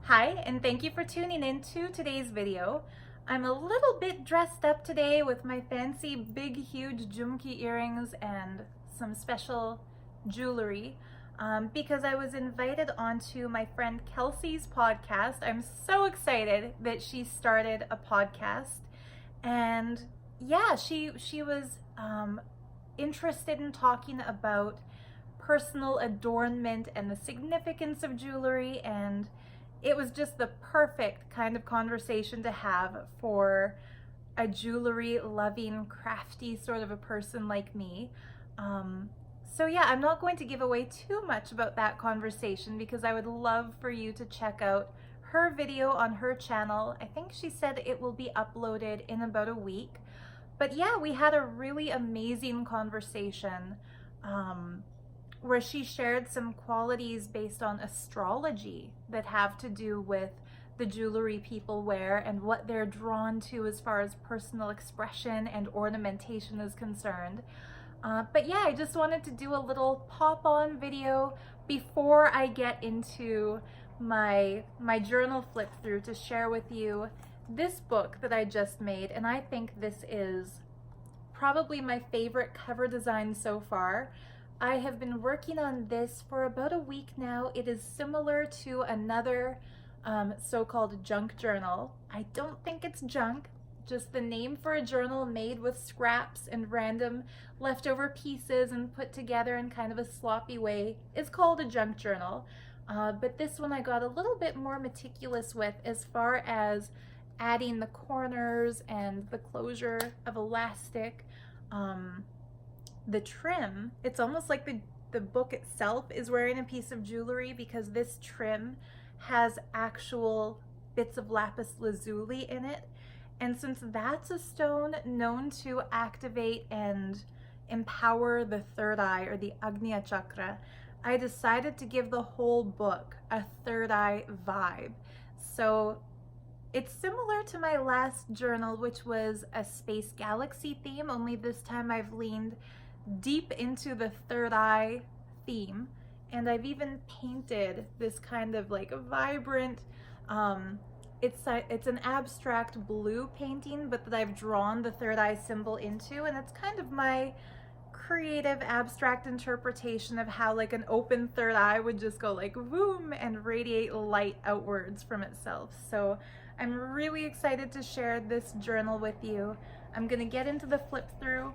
Hi, and thank you for tuning in to today's video. I'm a little bit dressed up today with my fancy big huge jumki earrings and some special jewelry because I was invited onto my friend Kelsey's podcast. I'm so excited that she started a podcast, and yeah, she was interested in talking about personal adornment and the significance of jewelry, and it was just the perfect kind of conversation to have for a jewelry loving, crafty sort of a person like me. So yeah, I'm not going to give away too much about that conversation because I would love for you to check out her video on her channel. I think she said it will be uploaded in about a week. But yeah, we had a really amazing conversation where she shared some qualities based on astrology that have to do with the jewelry people wear and what they're drawn to as far as personal expression and ornamentation is concerned. But yeah, I just wanted to do a little pop-on video before I get into my journal flip through to share with you this book that I just made, and I think this is probably my favorite cover design so far. I have been working on this for about a week now. It is similar to another so-called junk journal. I don't think it's junk, just the name for a journal made with scraps and random leftover pieces and put together in kind of a sloppy way is called a junk journal. But this one I got a little bit more meticulous with as far as adding the corners and the closure of elastic. The trim, it's almost like the book itself is wearing a piece of jewelry because this trim has actual bits of Lapis Lazuli in it. And since that's a stone known to activate and empower the third eye, or the Agnya chakra, I decided to give the whole book a third eye vibe. So it's similar to my last journal, which was a space galaxy theme, only this time I've leaned deep into the third eye theme, and I've even painted this kind of like a vibrant it's an abstract blue painting, but that I've drawn the third eye symbol into, and it's kind of my creative abstract interpretation of how like an open third eye would just go like boom and radiate light outwards from itself. So I'm really excited to share this journal with you. I'm gonna get into the flip through.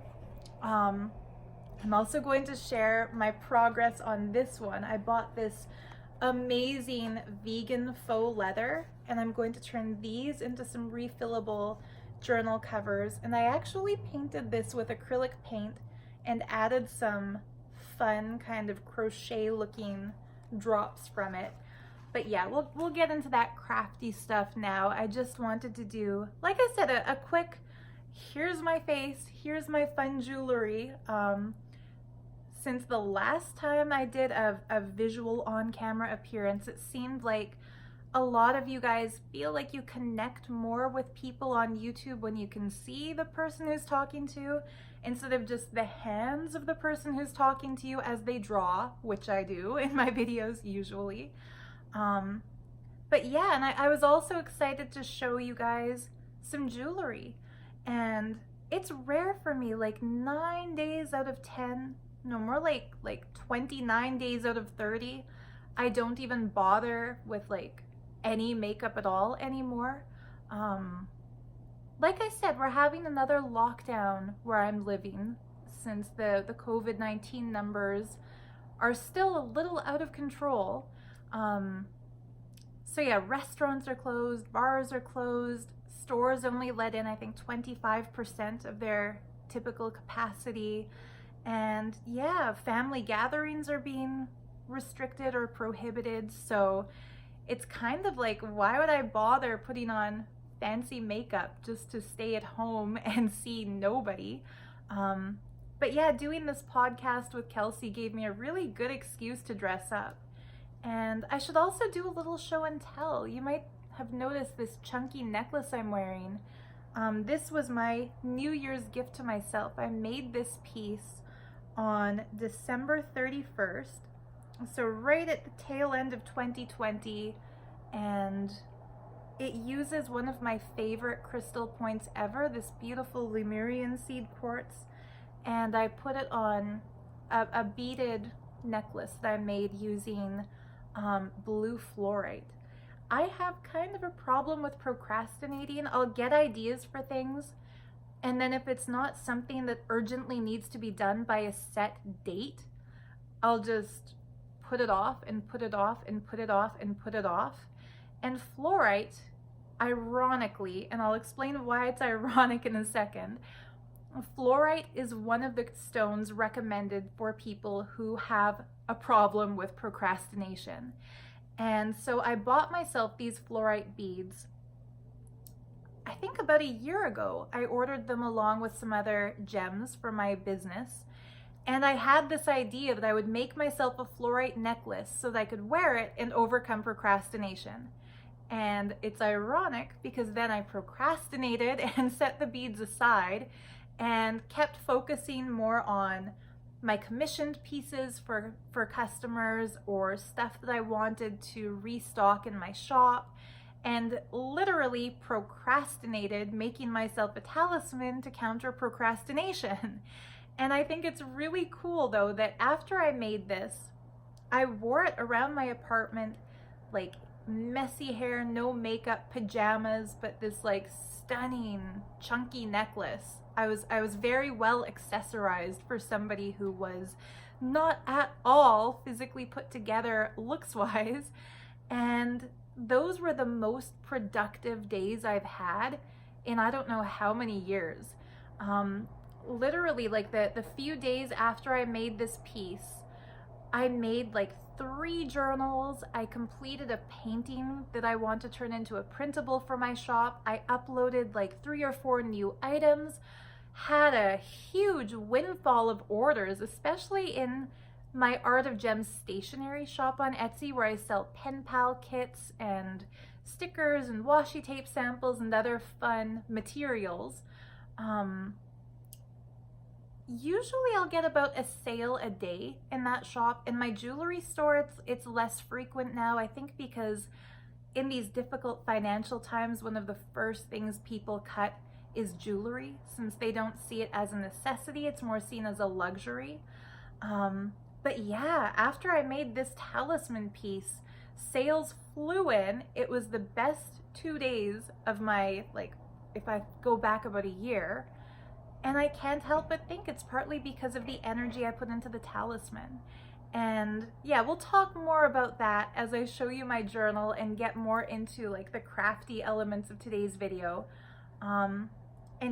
I'm also going to share my progress on this one. I bought this amazing vegan faux leather, and I'm going to turn these into some refillable journal covers. And I actually painted this with acrylic paint and added some fun kind of crochet looking drops from it. But yeah, we'll get into that crafty stuff now. I just wanted to do, like I said, a quick, here's my face, here's my fun jewelry. Since the last time I did a visual on-camera appearance, it seemed like a lot of you guys feel like you connect more with people on YouTube when you can see the person who's talking to, instead of just the hands of the person who's talking to you as they draw, which I do in my videos usually. But yeah, and I was also excited to show you guys some jewelry. And it's rare for me, like 9 days out of 10, no, more like 29 days out of 30, I don't even bother with like any makeup at all anymore. Like I said, we're having another lockdown where I'm living, since the COVID-19 numbers are still a little out of control. So yeah, restaurants are closed, bars are closed, stores only let in I think 25% of their typical capacity. And yeah, family gatherings are being restricted or prohibited. So it's kind of like, why would I bother putting on fancy makeup just to stay at home and see nobody? But yeah, doing this podcast with Kelsey gave me a really good excuse to dress up. And I should also do a little show and tell. You might have noticed this chunky necklace I'm wearing. This was my New Year's gift to myself. I made this piece on December 31st. So right at the tail end of 2020, and it uses one of my favorite crystal points ever, this beautiful Lemurian seed quartz, and I put it on a beaded necklace that I made using blue fluorite. I have kind of a problem with procrastinating. I'll get ideas for things, and then if it's not something that urgently needs to be done by a set date, I'll just put it off and put it off and put it off and put it off. And fluorite, ironically, and I'll explain why it's ironic in a second, fluorite is one of the stones recommended for people who have a problem with procrastination. And so I bought myself these fluorite beads, I think about a year ago. I ordered them along with some other gems for my business. And I had this idea that I would make myself a fluorite necklace so that I could wear it and overcome procrastination. And it's ironic because then I procrastinated and set the beads aside and kept focusing more on my commissioned pieces for customers or stuff that I wanted to restock in my shop, and literally procrastinated making myself a talisman to counter procrastination. And I think it's really cool though that after I made this, I wore it around my apartment like messy hair, no makeup, pajamas, but this like stunning chunky necklace. I was very well accessorized for somebody who was not at all physically put together looks wise, and those were the most productive days I've had in I don't know how many years. Literally like the few days after I made this piece, I made like 3 journals. I completed a painting that I want to turn into a printable for my shop. I uploaded like 3 or 4 new items, had a huge windfall of orders, especially in my Art of Gems stationery shop on Etsy, where I sell pen pal kits and stickers and washi tape samples and other fun materials. Usually I'll get about a sale a day in that shop. In my jewelry store, it's less frequent now, I think because in these difficult financial times, one of the first things people cut is jewelry. Since they don't see it as a necessity, it's more seen as a luxury. But yeah, after I made this talisman piece, sales flew in. It was the best 2 days of my, like, if I go back about a year. And I can't help but think it's partly because of the energy I put into the talisman. And yeah, we'll talk more about that as I show you my journal and get more into like the crafty elements of today's video. And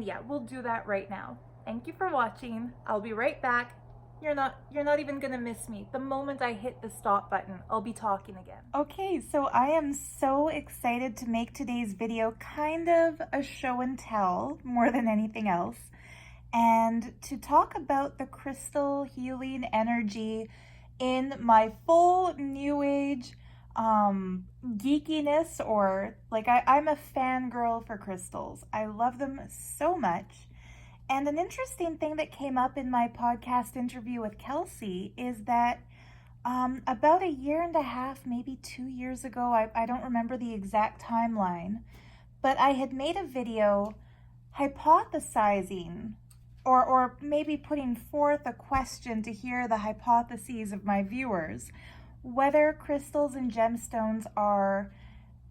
yeah, we'll do that right now. Thank you for watching. I'll be right back. You're not even gonna miss me. The moment I hit the stop button, I'll be talking again. Okay, so I am so excited to make today's video kind of a show and tell more than anything else, and to talk about the crystal healing energy in my full new age geekiness, or like I'm a fangirl for crystals. I love them so much. And an interesting thing that came up in my podcast interview with Kelsey is that about 1.5 years, maybe 2 years ago, I don't remember the exact timeline, but I had made a video hypothesizing or maybe putting forth a question to hear the hypotheses of my viewers, whether crystals and gemstones are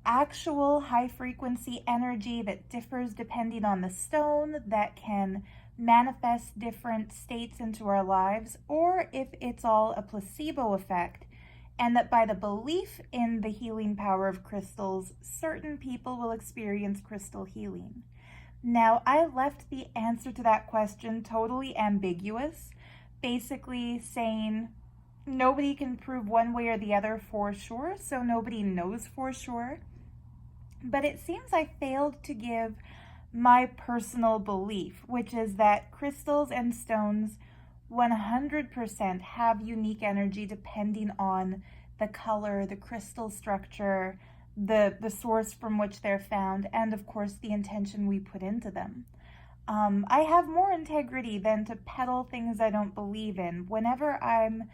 actual high-frequency energy that differs depending on the stone, that can manifest different states into our lives, or if it's all a placebo effect, and that by the belief in the healing power of crystals, certain people will experience crystal healing. Now, I left the answer to that question totally ambiguous, basically saying nobody can prove one way or the other for sure, so nobody knows for sure. But it seems I failed to give my personal belief, which is that crystals and stones 100% have unique energy depending on the color, the crystal structure, the source from which they're found, and of course the intention we put into them. I have more integrity than to peddle things I don't believe in. Whenever I'm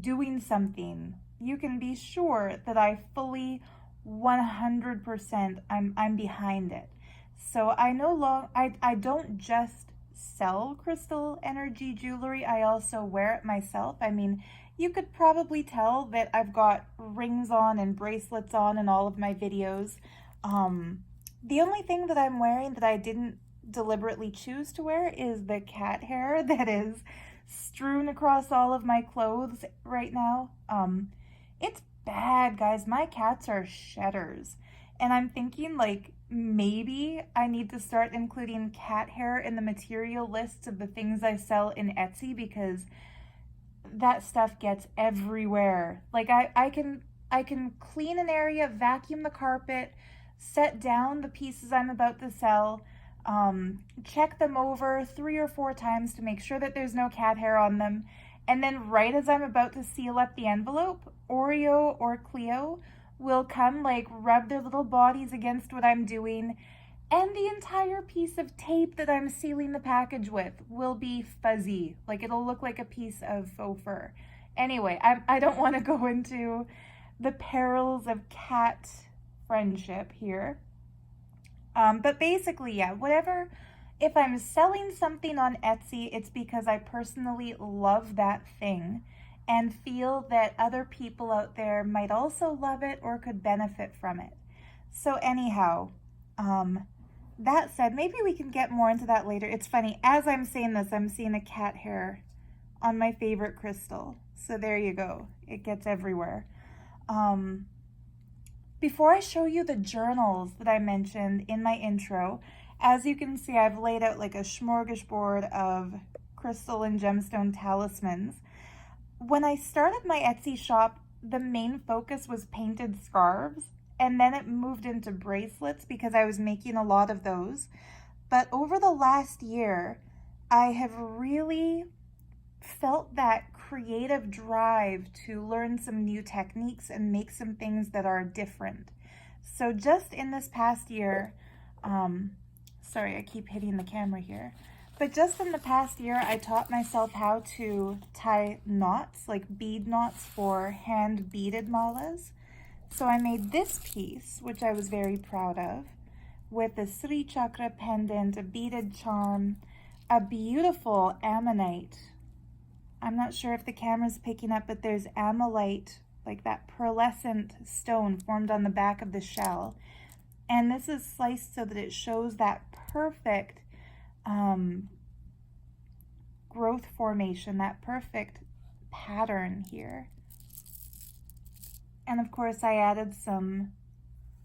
doing something, you can be sure that I fully 100% I'm behind it. So I don't just sell crystal energy jewelry, I also wear it myself. I mean, you could probably tell that I've got rings on and bracelets on in all of my videos. The only thing that I'm wearing that I didn't deliberately choose to wear is the cat hair that is strewn across all of my clothes right now. It's bad, guys. My cats are shedders. And I'm thinking, like, maybe I need to start including cat hair in the material lists of the things I sell in Etsy, because that stuff gets everywhere. Like, I can clean an area, vacuum the carpet, set down the pieces I'm about to sell, check them over 3 or 4 times to make sure that there's no cat hair on them. And then right as I'm about to seal up the envelope, Oreo or Cleo will come, like, rub their little bodies against what I'm doing, and the entire piece of tape that I'm sealing the package with will be fuzzy. Like, it'll look like a piece of faux fur. Anyway, I don't want to go into the perils of cat friendship here. But basically, yeah, whatever, if I'm selling something on Etsy, it's because I personally love that thing and feel that other people out there might also love it or could benefit from it. So anyhow, that said, maybe we can get more into that later. It's funny, as I'm saying this, I'm seeing a cat hair on my favorite crystal. So there you go. It gets everywhere. Before I show you the journals that I mentioned in my intro, as you can see, I've laid out like a smorgasbord of crystal and gemstone talismans. When I started my Etsy shop, the main focus was painted scarves, and then it moved into bracelets because I was making a lot of those. But over the last year, I have really felt that creative drive to learn some new techniques and make some things that are different. So just in this past year, sorry, I keep hitting the camera here. But just in the past year, I taught myself how to tie knots, like bead knots for hand beaded malas. So I made this piece, which I was very proud of, with a Sri Chakra pendant, a beaded charm, a beautiful ammonite. I'm not sure if the camera's picking up, but there's ammonite, like that pearlescent stone formed on the back of the shell. And this is sliced so that it shows that perfect growth formation, that perfect pattern here. And of course I added some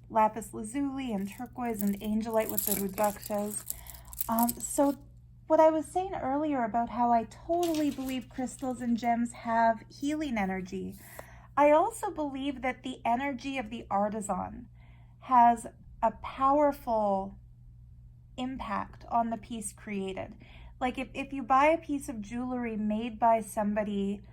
Lapis Lazuli and turquoise and angelite with the rudrakshas. So what I was saying earlier about how I totally believe crystals and gems have healing energy, I also believe that the energy of the artisan has a powerful impact on the piece created. Like if you buy a piece of jewelry made by somebody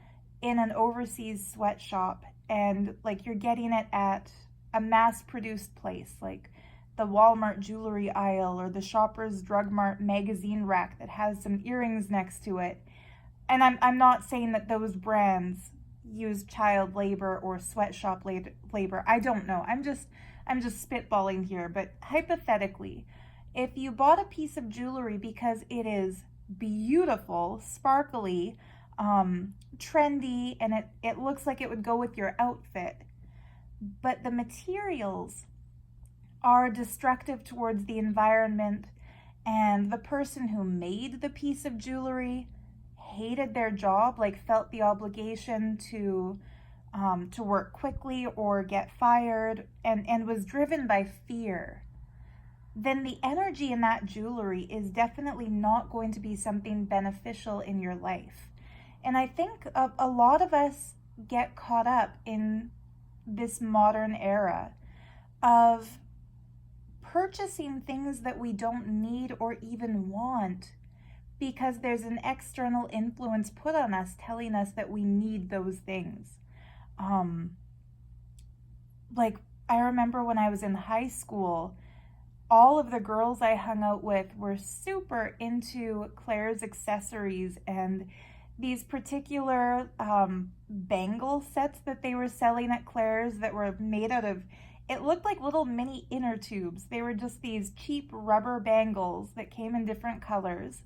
in an overseas sweatshop, and like you're getting it at a mass-produced place like the Walmart jewelry aisle or the Shoppers Drug Mart magazine rack that has some earrings next to it, and I'm not saying that those brands use child labor or sweatshop labor. I don't know. I'm just spitballing here, but hypothetically, if you bought a piece of jewelry because it is beautiful, sparkly, trendy, and it looks like it would go with your outfit, but the materials are destructive towards the environment, and the person who made the piece of jewelry hated their job, like felt the obligation to work quickly or get fired, and was driven by fear, then the energy in that jewelry is definitely not going to be something beneficial in your life. And I think a lot of us get caught up in this modern era of purchasing things that we don't need or even want because there's an external influence put on us telling us that we need those things. Like I remember when I was in high school, all of the girls I hung out with were super into Claire's accessories and these particular bangle sets that they were selling at Claire's that were made out of It looked like little mini inner tubes. They were just these cheap rubber bangles that came in different colors.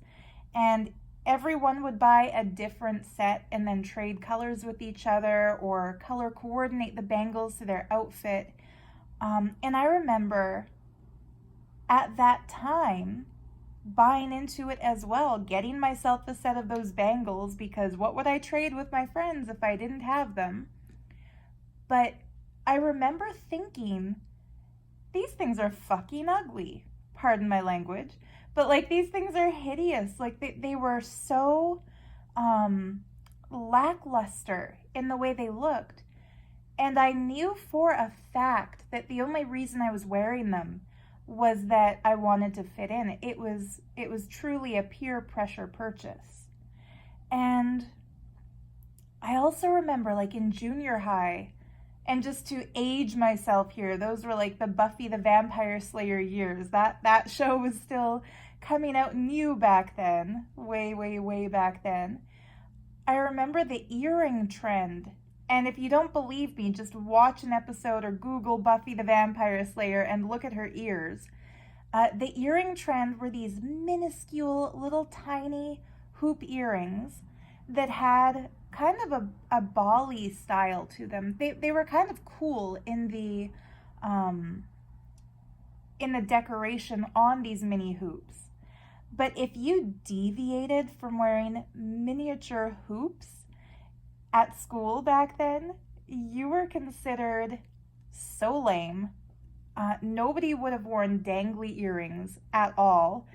And everyone would buy a different set and then trade colors with each other or color coordinate the bangles to their outfit. And I remember at that time buying into it as well, getting myself a set of those bangles, because what would I trade with my friends if I didn't have them? But I remember thinking, these things are fucking ugly. Pardon my language. But like, these things are hideous. Like they were so lackluster in the way they looked. And I knew for a fact that the only reason I was wearing them was that I wanted to fit in. It was truly a peer pressure purchase. And I also remember, like, in junior high, and just to age myself here, those were like the Buffy the Vampire Slayer years. That show was still coming out new back then, way back then. I remember the earring trend. And if you don't believe me, just watch an episode or Google Buffy the Vampire Slayer and look at her ears. The earring trend were these minuscule, little tiny hoop earrings that had kind of a bally style to them. They were kind of cool in the decoration on these mini hoops. But if you deviated from wearing miniature hoops at school back then, you were considered so lame. Nobody would have worn dangly earrings at all.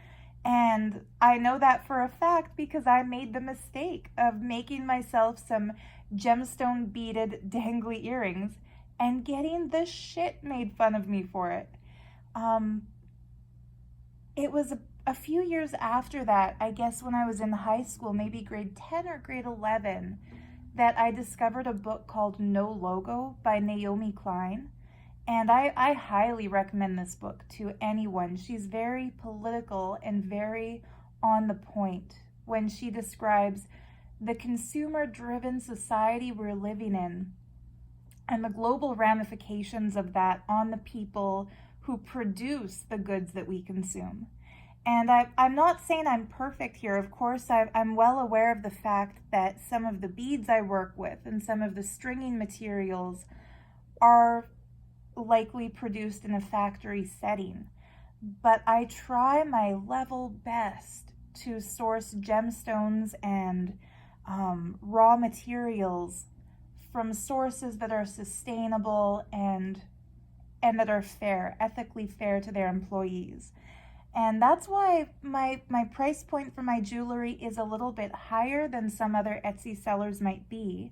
And I know that for a fact because I made the mistake of making myself some gemstone beaded dangly earrings and getting the shit made fun of me for it. It was a few years after that, I guess when I was in high school, maybe grade 10 or grade 11, that I discovered a book called No Logo by Naomi Klein. And I highly recommend this book to anyone. She's very political and very on the point when she describes the consumer-driven society we're living in and the global ramifications of that on the people who produce the goods that we consume. And I'm not saying I'm perfect here. Of course, I'm well aware of the fact that some of the beads I work with and some of the stringing materials are likely produced in a factory setting. But I try my level best to source gemstones and raw materials from sources that are sustainable and that are fair, ethically fair to their employees. And that's why my price point for my jewelry is a little bit higher than some other Etsy sellers might be.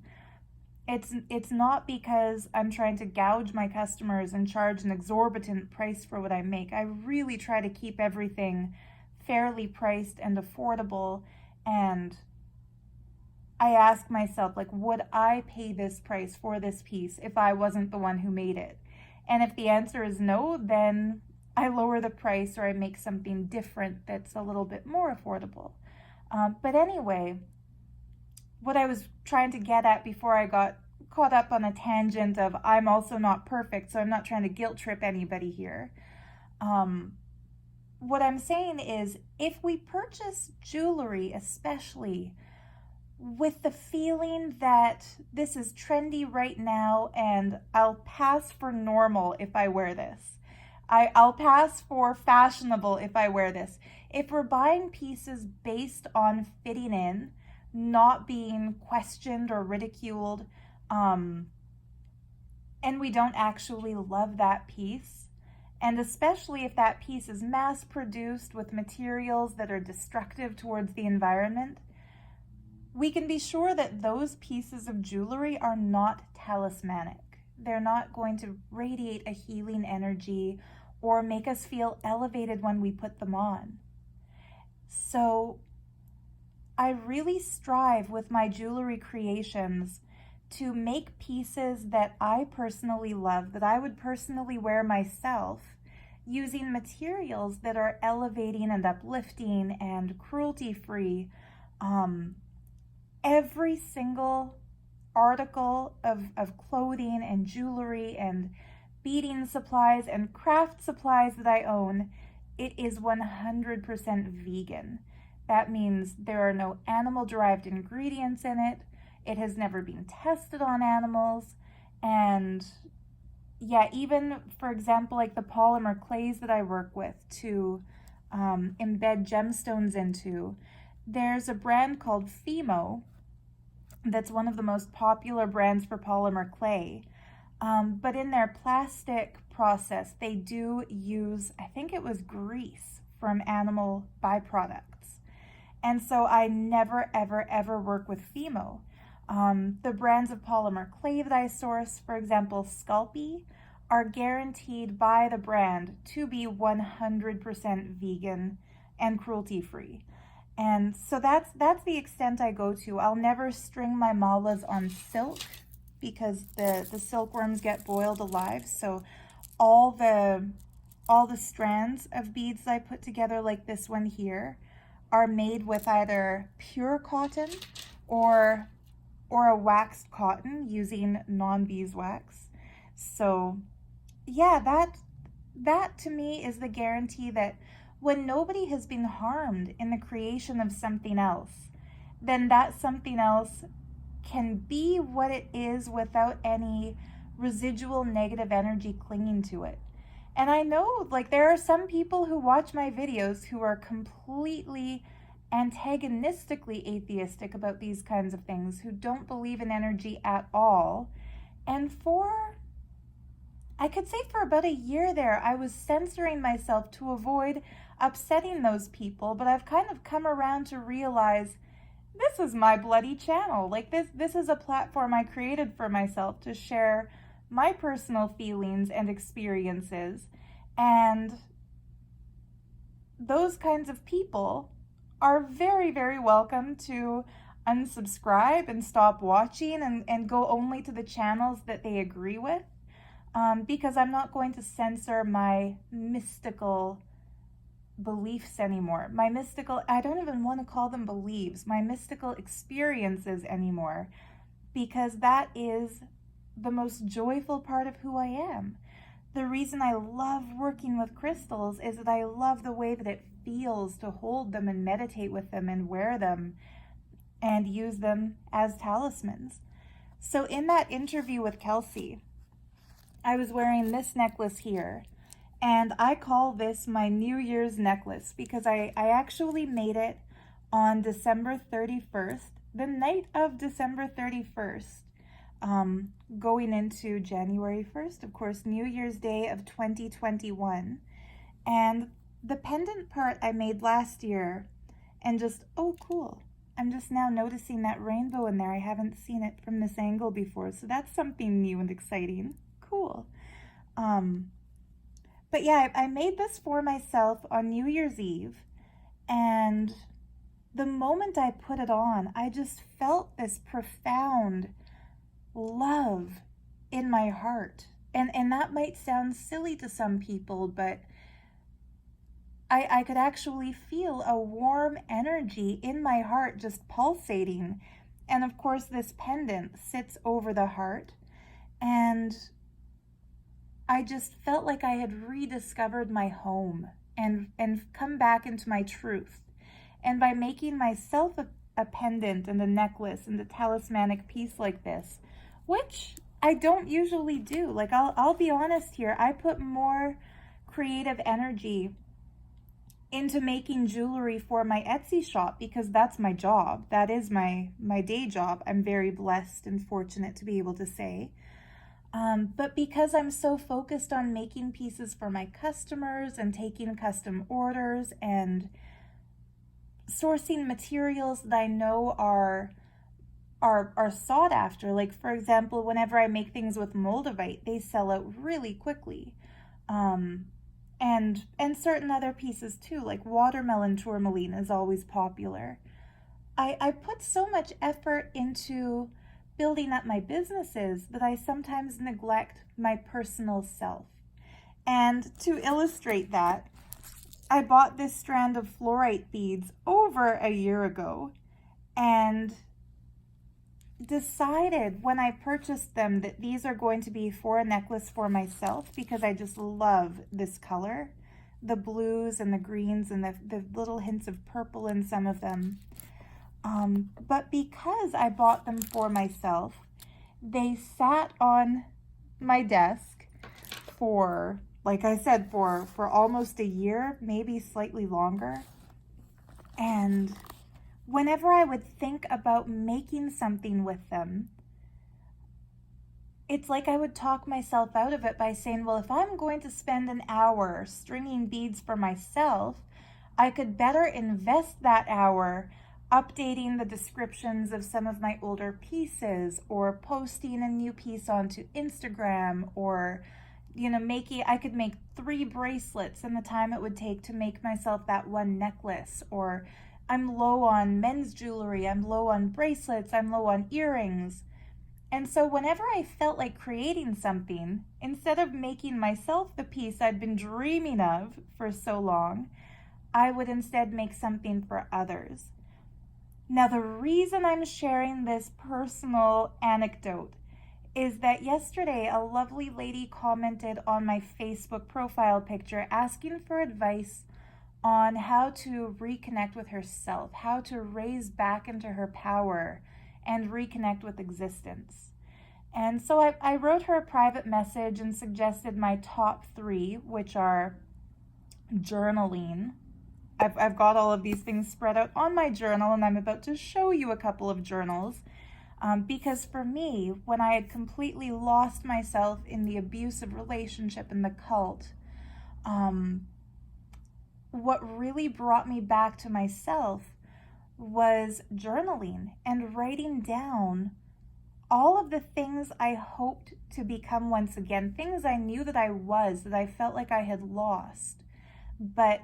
It's not because I'm trying to gouge my customers and charge an exorbitant price for what I make. I really try to keep everything fairly priced and affordable. And I ask myself, like, would I pay this price for this piece if I wasn't the one who made it? And if the answer is no, then I lower the price or I make something different that's a little bit more affordable. But anyway, what I was trying to get at before I got caught up on a tangent of I'm also not perfect, so I'm not trying to guilt trip anybody here. What I'm saying is, if we purchase jewelry, especially with the feeling that this is trendy right now and I'll pass for normal if I wear this, I'll pass for fashionable if I wear this. If we're buying pieces based on fitting in, not being questioned or ridiculed, and we don't actually love that piece, and especially if that piece is mass produced with materials that are destructive towards the environment, we can be sure that those pieces of jewelry are not talismanic. They're not going to radiate a healing energy or make us feel elevated when we put them on. So I really strive with my jewelry creations to make pieces that I personally love, that I would personally wear myself, using materials that are elevating and uplifting and cruelty-free. Every single article of clothing and jewelry and beading supplies and craft supplies that I own, it is 100% vegan. That means there are no animal-derived ingredients in it. It has never been tested on animals. And yeah, even, for example, like the polymer clays that I work with to embed gemstones into, there's a brand called Fimo that's one of the most popular brands for polymer clay. But in their plastic process, they do use, I think it was grease from animal byproducts. And so I never, ever, ever work with Fimo. The brands of polymer clay that I source, for example, Sculpey, are guaranteed by the brand to be 100% vegan and cruelty-free. And so that's the extent I go to. I'll never string my malas on silk because the silkworms get boiled alive. So all the strands of beads I put together, like this one here, are made with either pure cotton or a waxed cotton using non-beeswax. So yeah, that to me is the guarantee that when nobody has been harmed in the creation of something else, then that something else can be what it is without any residual negative energy clinging to it. And I know, like, there are some people who watch my videos who are completely antagonistically atheistic about these kinds of things, who don't believe in energy at all. And I could say for about a year there, I was censoring myself to avoid upsetting those people, but I've kind of come around to realize this is my bloody channel. Like, this is a platform I created for myself to share my personal feelings and experiences, and those kinds of people are very, very welcome to unsubscribe and stop watching and go only to the channels that they agree with, because I'm not going to censor my mystical beliefs anymore. I don't even want to call them beliefs, my mystical experiences anymore, because that is the most joyful part of who I am. The reason I love working with crystals is that I love the way that it feels to hold them and meditate with them and wear them and use them as talismans. So in that interview with Kelsey, I was wearing this necklace here, and I call this my New Year's necklace because I actually made it on December 31st, the night of December 31st, going into January 1st, of course, New Year's Day of 2021. And the pendant part I made last year, and just, oh cool, I'm just now noticing that rainbow in there. I haven't seen it from this angle before, so that's something new and exciting. Cool. But yeah, I made this for myself on New Year's Eve, and the moment I put it on, I just felt this profound love in my heart. And that might sound silly to some people, but I could actually feel a warm energy in my heart just pulsating. And of course, this pendant sits over the heart, and I just felt like I had rediscovered my home and come back into my truth. And by making myself a pendant and a necklace and a talismanic piece like this, which I don't usually do, like I'll be honest here, I put more creative energy into making jewelry for my Etsy shop because that's my job. That is my day job. I'm very blessed and fortunate to be able to say. But because I'm so focused on making pieces for my customers and taking custom orders and sourcing materials that I know are sought after, like for example, whenever I make things with moldavite, they sell out really quickly. And certain other pieces too, like watermelon tourmaline is always popular. I put so much effort into building up my businesses that I sometimes neglect my personal self. And to illustrate that, I bought this strand of fluorite beads over a year ago, and decided when I purchased them that these are going to be for a necklace for myself because I just love this color. The blues and the greens and the little hints of purple in some of them. But because I bought them for myself, they sat on my desk for, like I said, for almost a year, maybe slightly longer. And whenever I would think about making something with them, it's like I would talk myself out of it by saying, well, if I'm going to spend an hour stringing beads for myself, I could better invest that hour updating the descriptions of some of my older pieces, or posting a new piece onto Instagram, or I could make 3 bracelets in the time it would take to make myself that one necklace. Or I'm low on men's jewelry, I'm low on bracelets, I'm low on earrings. And so whenever I felt like creating something, instead of making myself the piece I'd been dreaming of for so long, I would instead make something for others. Now, the reason I'm sharing this personal anecdote is that yesterday a lovely lady commented on my Facebook profile picture asking for advice on how to reconnect with herself, how to raise back into her power and reconnect with existence. And so I wrote her a private message and suggested my top 3, which are journaling. I've got all of these things spread out on my journal, and I'm about to show you a couple of journals. Because for me, when I had completely lost myself in the abusive relationship and the cult, what really brought me back to myself was journaling and writing down all of the things I hoped to become once again, things I knew that I felt like I had lost, but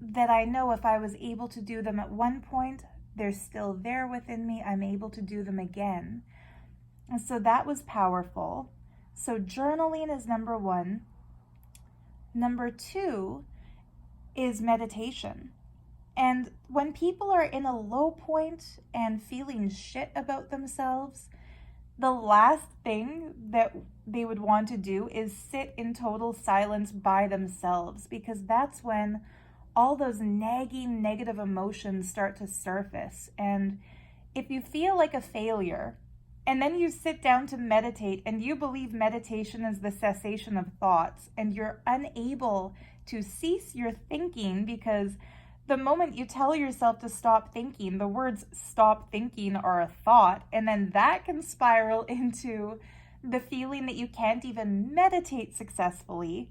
that I know if I was able to do them at one point, they're still there within me, I'm able to do them again. And so that was powerful. So journaling is number 1. Number 2 is meditation. And when people are in a low point and feeling shit about themselves, the last thing that they would want to do is sit in total silence by themselves, because that's when all those nagging negative emotions start to surface. And if you feel like a failure and then you sit down to meditate and you believe meditation is the cessation of thoughts, and you're unable to cease your thinking, because the moment you tell yourself to stop thinking, the words stop thinking are a thought, and then that can spiral into the feeling that you can't even meditate successfully.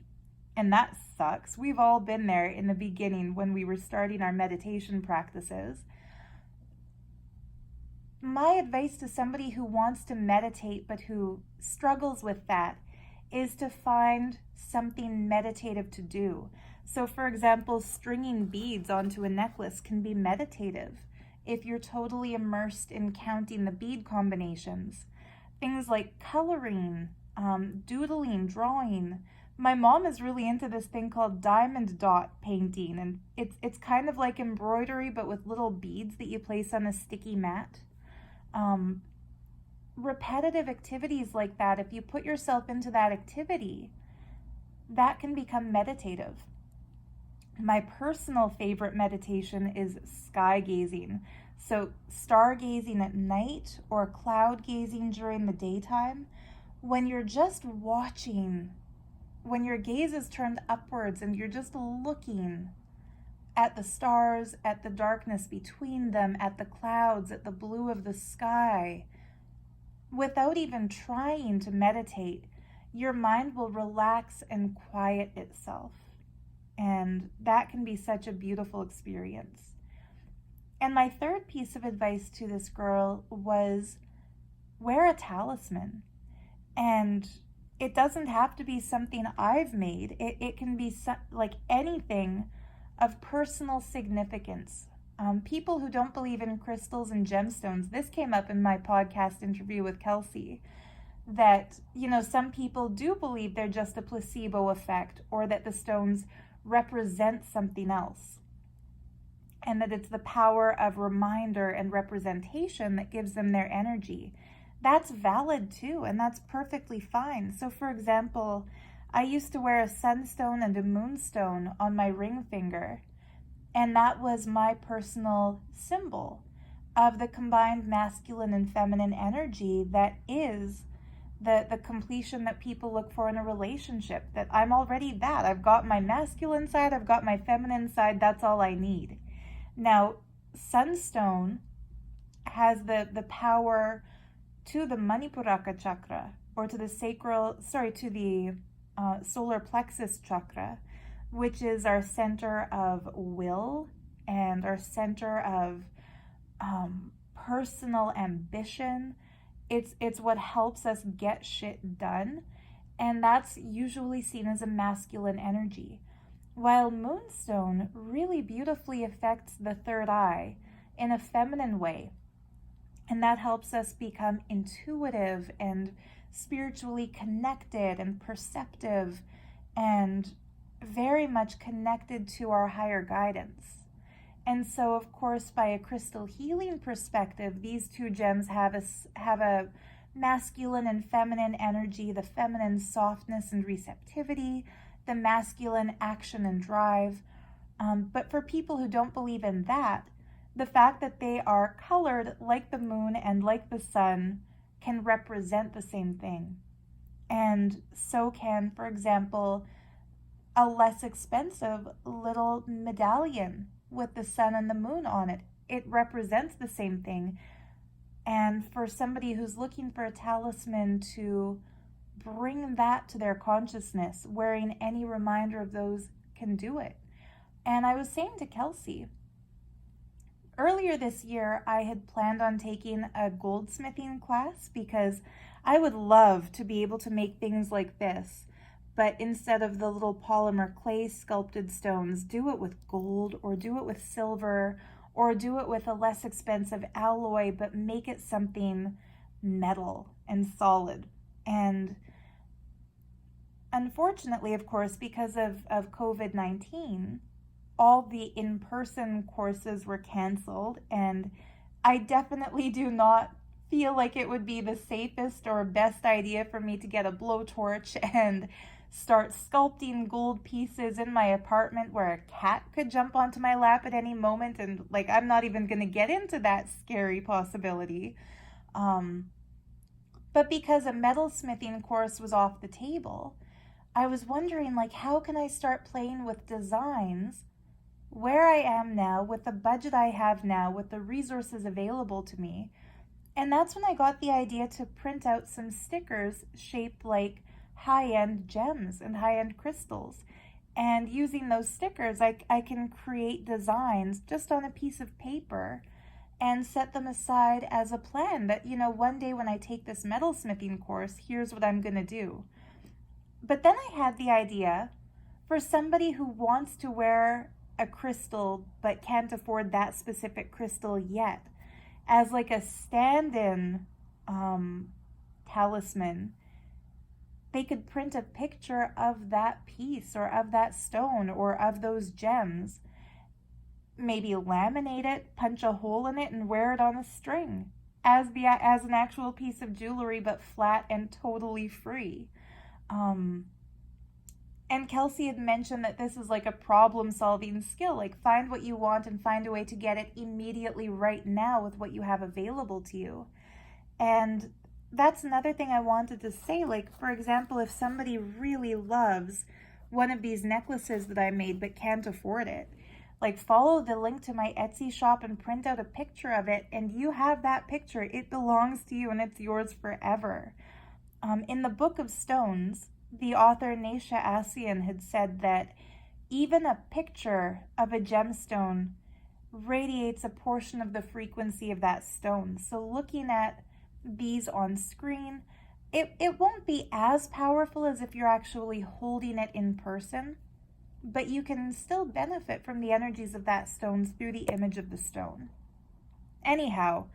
And that sucks. We've all been there in the beginning when we were starting our meditation practices. My advice to somebody who wants to meditate but who struggles with that is to find something meditative to do. So for example, stringing beads onto a necklace can be meditative if you're totally immersed in counting the bead combinations. Things like coloring, doodling, drawing. My mom is really into this thing called diamond dot painting, and it's kind of like embroidery but with little beads that you place on a sticky mat. Repetitive activities like that, if you put yourself into that activity, that can become meditative. My personal favorite meditation is sky gazing. So stargazing at night or cloud gazing during the daytime, when you're just watching, when your gaze is turned upwards and you're just looking at the stars, at the darkness between them, at the clouds, at the blue of the sky, without even trying to meditate, your mind will relax and quiet itself. And that can be such a beautiful experience. And my third piece of advice to this girl was wear a talisman. And it doesn't have to be something I've made. It can be like anything of personal significance. People who don't believe in crystals and gemstones, this came up in my podcast interview with Kelsey, that, some people do believe they're just a placebo effect, or that the stones represent something else, and that it's the power of reminder and representation that gives them their energy. that's valid too, and that's perfectly fine. So for example, I used to wear a sunstone and a moonstone on my ring finger, and that was my personal symbol of the combined masculine and feminine energy that is the completion that people look for in a relationship. That I'm already that. I've got my masculine side, I've got my feminine side, that's all I need. Now, Sunstone has the power to the Manipuraka chakra, or to the solar plexus chakra, which is our center of will and our center of personal ambition. It's what helps us get shit done, and that's usually seen as a masculine energy. While Moonstone really beautifully affects the third eye in a feminine way, and that helps us become intuitive and spiritually connected and perceptive and very much connected to our higher guidance. And so, of course, by a crystal healing perspective, these two gems have a masculine and feminine energy, the feminine softness and receptivity, the masculine action and drive. But for people who don't believe in that, the fact that they are colored like the moon and like the sun can represent the same thing. And so can, for example, a less expensive little medallion with the sun and the moon on it. It represents the same thing. And for somebody who's looking for a talisman to bring that to their consciousness, wearing any reminder of those can do it. And I was saying to Kelsey, earlier this year, I had planned on taking a goldsmithing class because I would love to be able to make things like this. But instead of the little polymer clay sculpted stones, do it with gold or do it with silver or do it with a less expensive alloy, but make it something metal and solid. And unfortunately, of course, because of COVID-19, all the in-person courses were canceled, and I definitely do not feel like it would be the safest or best idea for me to get a blowtorch and start sculpting gold pieces in my apartment where a cat could jump onto my lap at any moment, and I'm not even going to get into that scary possibility. But because a metalsmithing course was off the table, I was wondering, how can I start playing with designs where I am now, with the budget I have now, with the resources available to me. And that's when I got the idea to print out some stickers shaped like high-end gems and high-end crystals. And using those stickers, I can create designs just on a piece of paper and set them aside as a plan that, one day when I take this metalsmithing course, here's what I'm going to do. But then I had the idea for somebody who wants to wear a crystal but can't afford that specific crystal yet, as a stand-in talisman, they could print a picture of that piece or of that stone or of those gems, maybe laminate it, punch a hole in it, and wear it on a string as an actual piece of jewelry, but flat and totally free. And Kelsey had mentioned that this is a problem-solving skill. Find what you want and find a way to get it immediately right now with what you have available to you. And that's another thing I wanted to say. For example, if somebody really loves one of these necklaces that I made but can't afford it, follow the link to my Etsy shop and print out a picture of it, and you have that picture. It belongs to you and it's yours forever. In the Book of Stones, the author Naisha Asian had said that even a picture of a gemstone radiates a portion of the frequency of that stone. So looking at these on screen, it won't be as powerful as if you're actually holding it in person, but you can still benefit from the energies of that stone through the image of the stone. Anyhow,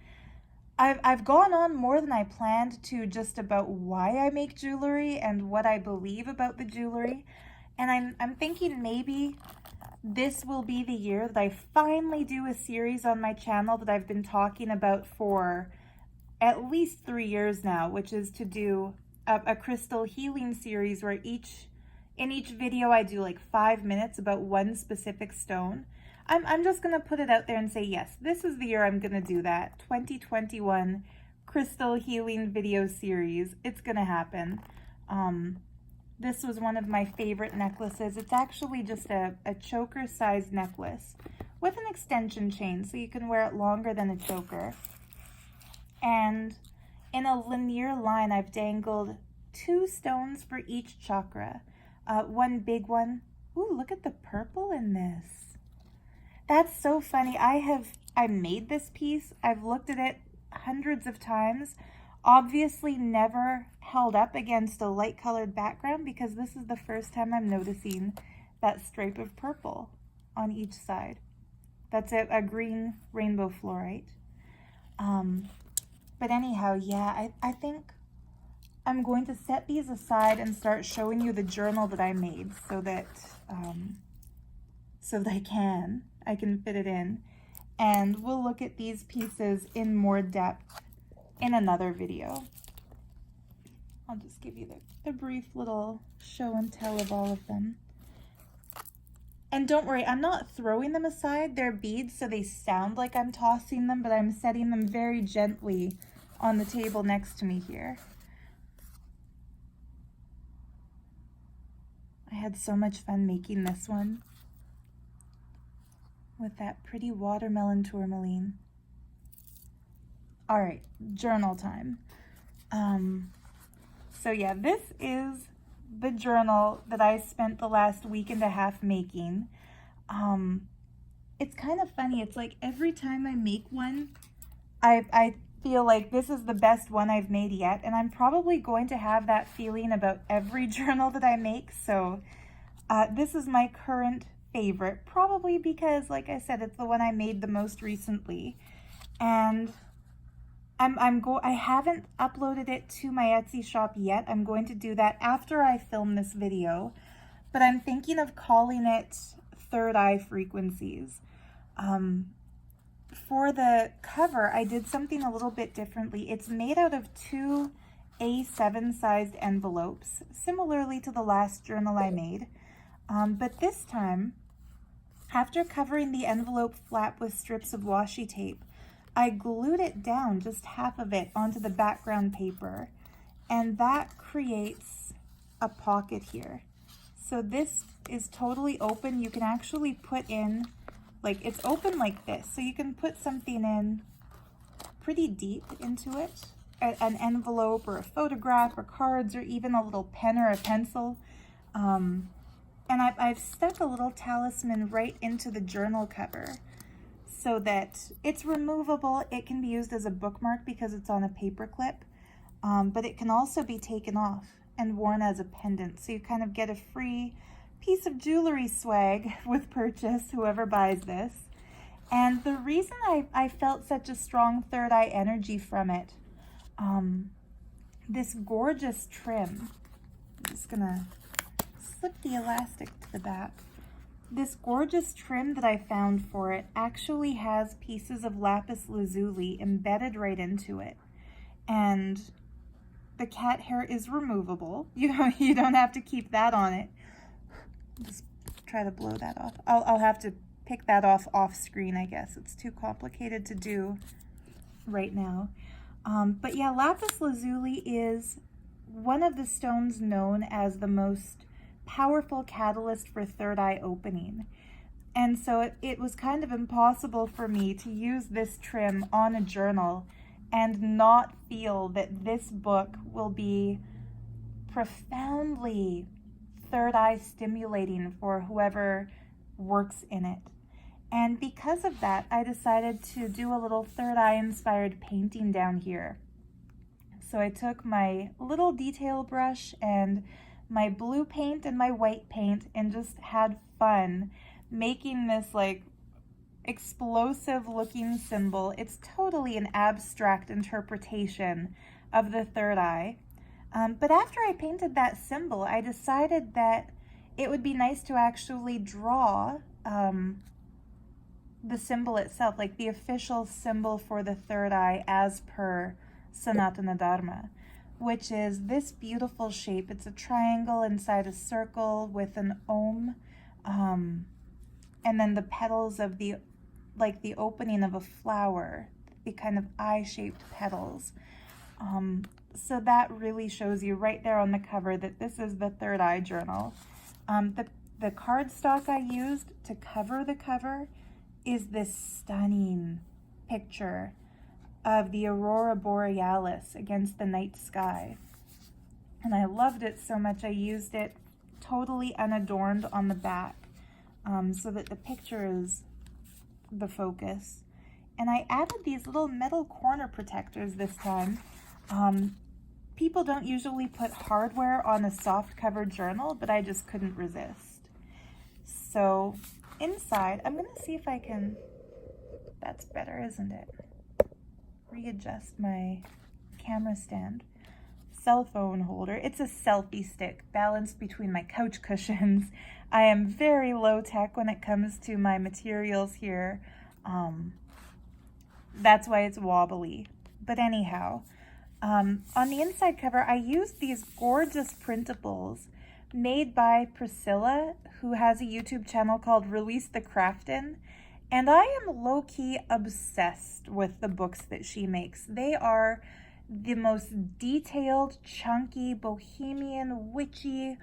I've gone on more than I planned to just about why I make jewelry and what I believe about the jewelry. And I'm thinking maybe this will be the year that I finally do a series on my channel that I've been talking about for at least 3 years now, which is to do a crystal healing series where in each video I do like 5 minutes about one specific stone. I'm just gonna put it out there and say, yes, this is the year I'm gonna do that. 2021 crystal healing video series. It's gonna happen. This was one of my favorite necklaces. It's actually just a choker sized necklace with an extension chain, so you can wear it longer than a choker. And in a linear line, I've dangled 2 stones for each chakra. One big one. Ooh, look at the purple in this. That's so funny. I made this piece. I've looked at it hundreds of times. Obviously never held up against a light colored background because this is the first time I'm noticing that stripe of purple on each side. That's a green rainbow fluorite. But anyhow, yeah, I think I'm going to set these aside and start showing you the journal that I made so that I can fit it in. And we'll look at these pieces in more depth in another video. I'll just give you the brief little show and tell of all of them. And don't worry, I'm not throwing them aside. They're beads, so they sound like I'm tossing them, but I'm setting them very gently on the table next to me here. I had so much fun making this one with that pretty watermelon tourmaline. All right, journal time. So yeah, this is the journal that I spent the last week and a half making. It's kind of funny. It's like every time I make one, I feel like this is the best one I've made yet, and I'm probably going to have that feeling about every journal that I make. So this is my current favorite, probably because, like I said, it's the one I made the most recently. And I haven't uploaded it to my Etsy shop yet. I'm going to do that after I film this video, but I'm thinking of calling it Third Eye Frequencies. For the cover, I did something a little bit differently. It's made out of 2 A7 sized envelopes, similarly to the last journal I made. But this time, after covering the envelope flap with strips of washi tape, I glued it down, just half of it, onto the background paper, and that creates a pocket here. So this is totally open. You can actually put in, like, it's open like this, so you can put something in pretty deep into it, an envelope or a photograph or cards or even a little pen or a pencil. And I've stuck a little talisman right into the journal cover, so that it's removable. It can be used as a bookmark because it's on a paper clip, but it can also be taken off and worn as a pendant. So you kind of get a free piece of jewelry swag with purchase, whoever buys this. And the reason I felt such a strong third eye energy from it, this gorgeous trim, I'm just gonna slip the elastic to the back. This gorgeous trim that I found for it actually has pieces of Lapis Lazuli embedded right into it. And the cat hair is removable. You don't have to keep that on it. Just try to blow that off. I'll have to pick that off screen, I guess. It's too complicated to do right now. But yeah, Lapis Lazuli is one of the stones known as the most powerful catalyst for third eye opening. And so it was kind of impossible for me to use this trim on a journal and not feel that this book will be profoundly third eye stimulating for whoever works in it. And because of that, I decided to do a little third eye inspired painting down here. So I took my little detail brush and my blue paint and my white paint and just had fun making this like explosive looking symbol. It's totally an abstract interpretation of the third eye. But after I painted that symbol, I decided that it would be nice to actually draw the symbol itself, like the official symbol for the third eye as per Sanatana Dharma, which is this beautiful shape. It's a triangle inside a circle with an Om, and then the petals of the, like the opening of a flower, the kind of eye-shaped petals. So that really shows you right there on the cover that this is the Third Eye Journal. The cardstock I used to cover the cover is this stunning picture of the Aurora Borealis against the night sky. And I loved it so much I used it totally unadorned on the back, so that the picture is the focus. And I added these little metal corner protectors this time. People don't usually put hardware on a soft cover journal, but I just couldn't resist. So inside, I'm gonna see if I can, that's better, isn't it? Readjust my camera stand. Cell phone holder. It's a selfie stick balanced between my couch cushions. I am very low tech when it comes to my materials here. That's why it's wobbly. But anyhow, on the inside cover, I used these gorgeous printables made by Priscilla, who has a YouTube channel called Release the Craftin'. And I am low-key obsessed with the books that she makes. They are the most detailed, chunky, bohemian, witchy,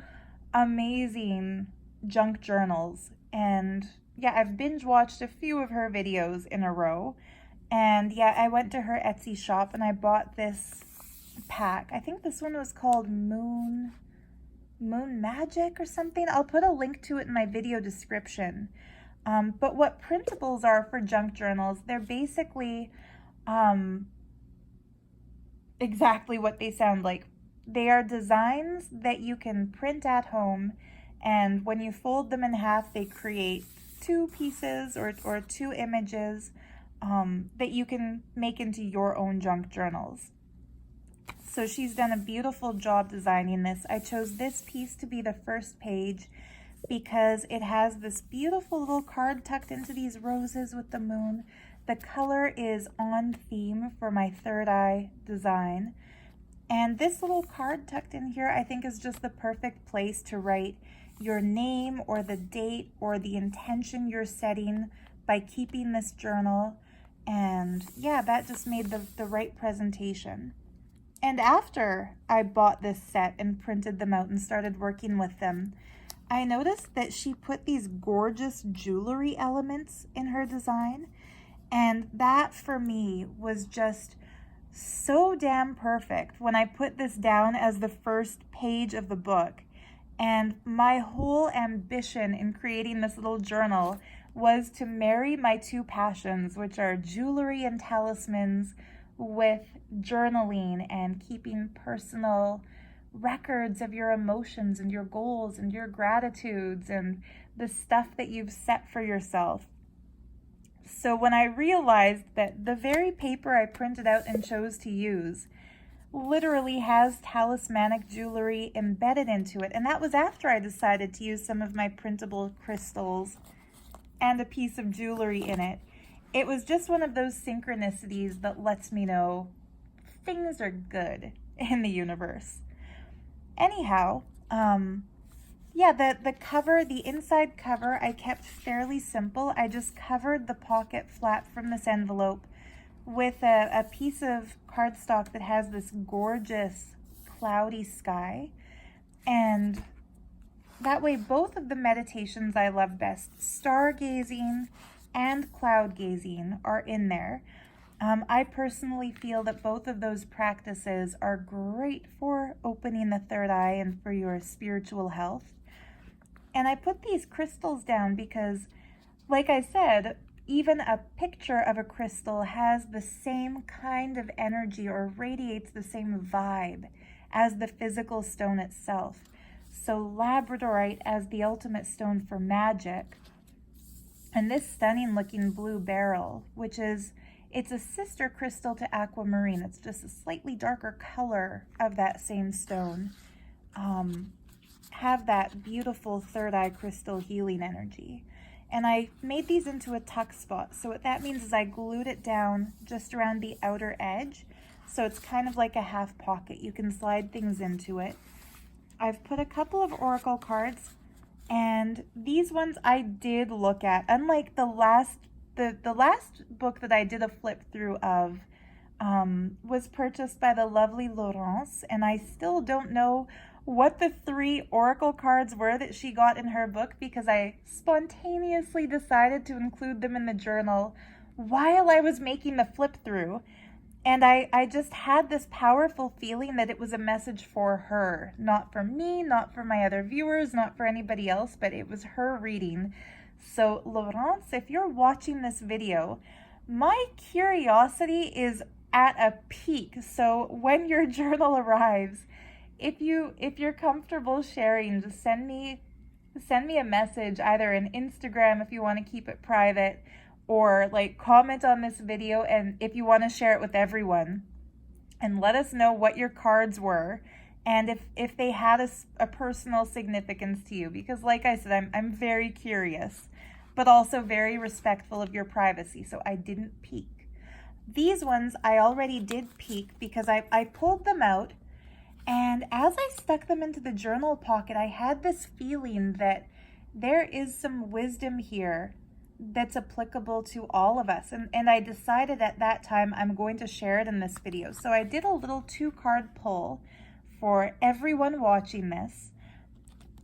amazing junk journals. And yeah, I've binge watched a few of her videos in a row. And yeah, I went to her Etsy shop and I bought this pack. I think this one was called Moon Magic or something. I'll put a link to it in my video description. But what printables are for junk journals, they're basically exactly what they sound like. They are designs that you can print at home, and when you fold them in half, they create two pieces or two images that you can make into your own junk journals. So she's done a beautiful job designing this. I chose this piece to be the first page because it has this beautiful little card tucked into these roses with the moon. The color is on theme for my third eye design. And this little card tucked in here, I think, is just the perfect place to write your name or the date or the intention you're setting by keeping this journal. And yeah, that just made the right presentation. And after I bought this set and printed them out and started working with them, I noticed that she put these gorgeous jewelry elements in her design. And that for me was just so damn perfect when I put this down as the first page of the book. And my whole ambition in creating this little journal was to marry my two passions, which are jewelry and talismans, with journaling and keeping personal records of your emotions and your goals and your gratitudes and the stuff that you've set for yourself. So when I realized that the very paper I printed out and chose to use literally has talismanic jewelry embedded into it, and that was after I decided to use some of my printable crystals and a piece of jewelry in it, it was just one of those synchronicities that lets me know things are good in the universe. Anyhow, yeah, the cover, the inside cover, I kept fairly simple. I just covered the pocket flap from this envelope with a piece of cardstock that has this gorgeous cloudy sky. And that way, both of the meditations I love best, stargazing and cloud gazing, are in there. I personally feel that both of those practices are great for opening the third eye and for your spiritual health. And I put these crystals down because, like I said, even a picture of a crystal has the same kind of energy or radiates the same vibe as the physical stone itself. So Labradorite as the ultimate stone for magic, and this stunning looking blue beryl, which is, it's a sister crystal to Aquamarine. It's just a slightly darker color of that same stone. Have that beautiful third eye crystal healing energy. And I made these into a tuck spot. So what that means is I glued it down just around the outer edge So it's kind of like a half pocket. You can slide things into it. I've put a couple of oracle cards, and these ones I did look at. Unlike the last book that I did a flip through of was purchased by the lovely Laurence, and I still don't know what the 3 oracle cards were that she got in her book, because I spontaneously decided to include them in the journal while I was making the flip through. And I just had this powerful feeling that it was a message for her, not for me, not for my other viewers, not for anybody else, but it was her reading. So Laurence, if you're watching this video, my curiosity is at a peak. So when your journal arrives, if you're comfortable sharing, just send me a message, either in Instagram if you want to keep it private, or like comment on this video, and if you want to share it with everyone, and let us know what your cards were and if they had a personal significance to you, because like I said, I'm very curious, but also very respectful of your privacy, so I didn't peek. These ones I already did peek because I pulled them out, and as I stuck them into the journal pocket, I had this feeling that there is some wisdom here that's applicable to all of us. And I decided at that time I'm going to share it in this video. So I did a little 2-card pull for everyone watching this.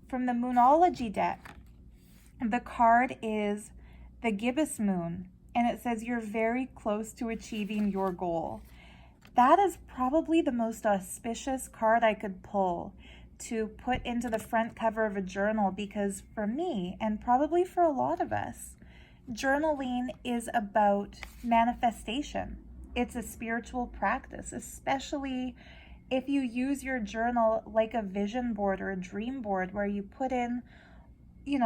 From the Moonology deck, the card is the Gibbous Moon, and it says you're very close to achieving your goal. That is probably the most auspicious card I could pull to put into the front cover of a journal, because for me, and probably for a lot of us, journaling is about manifestation. It's a spiritual practice, especially if you use your journal like a vision board or a dream board, where you put in,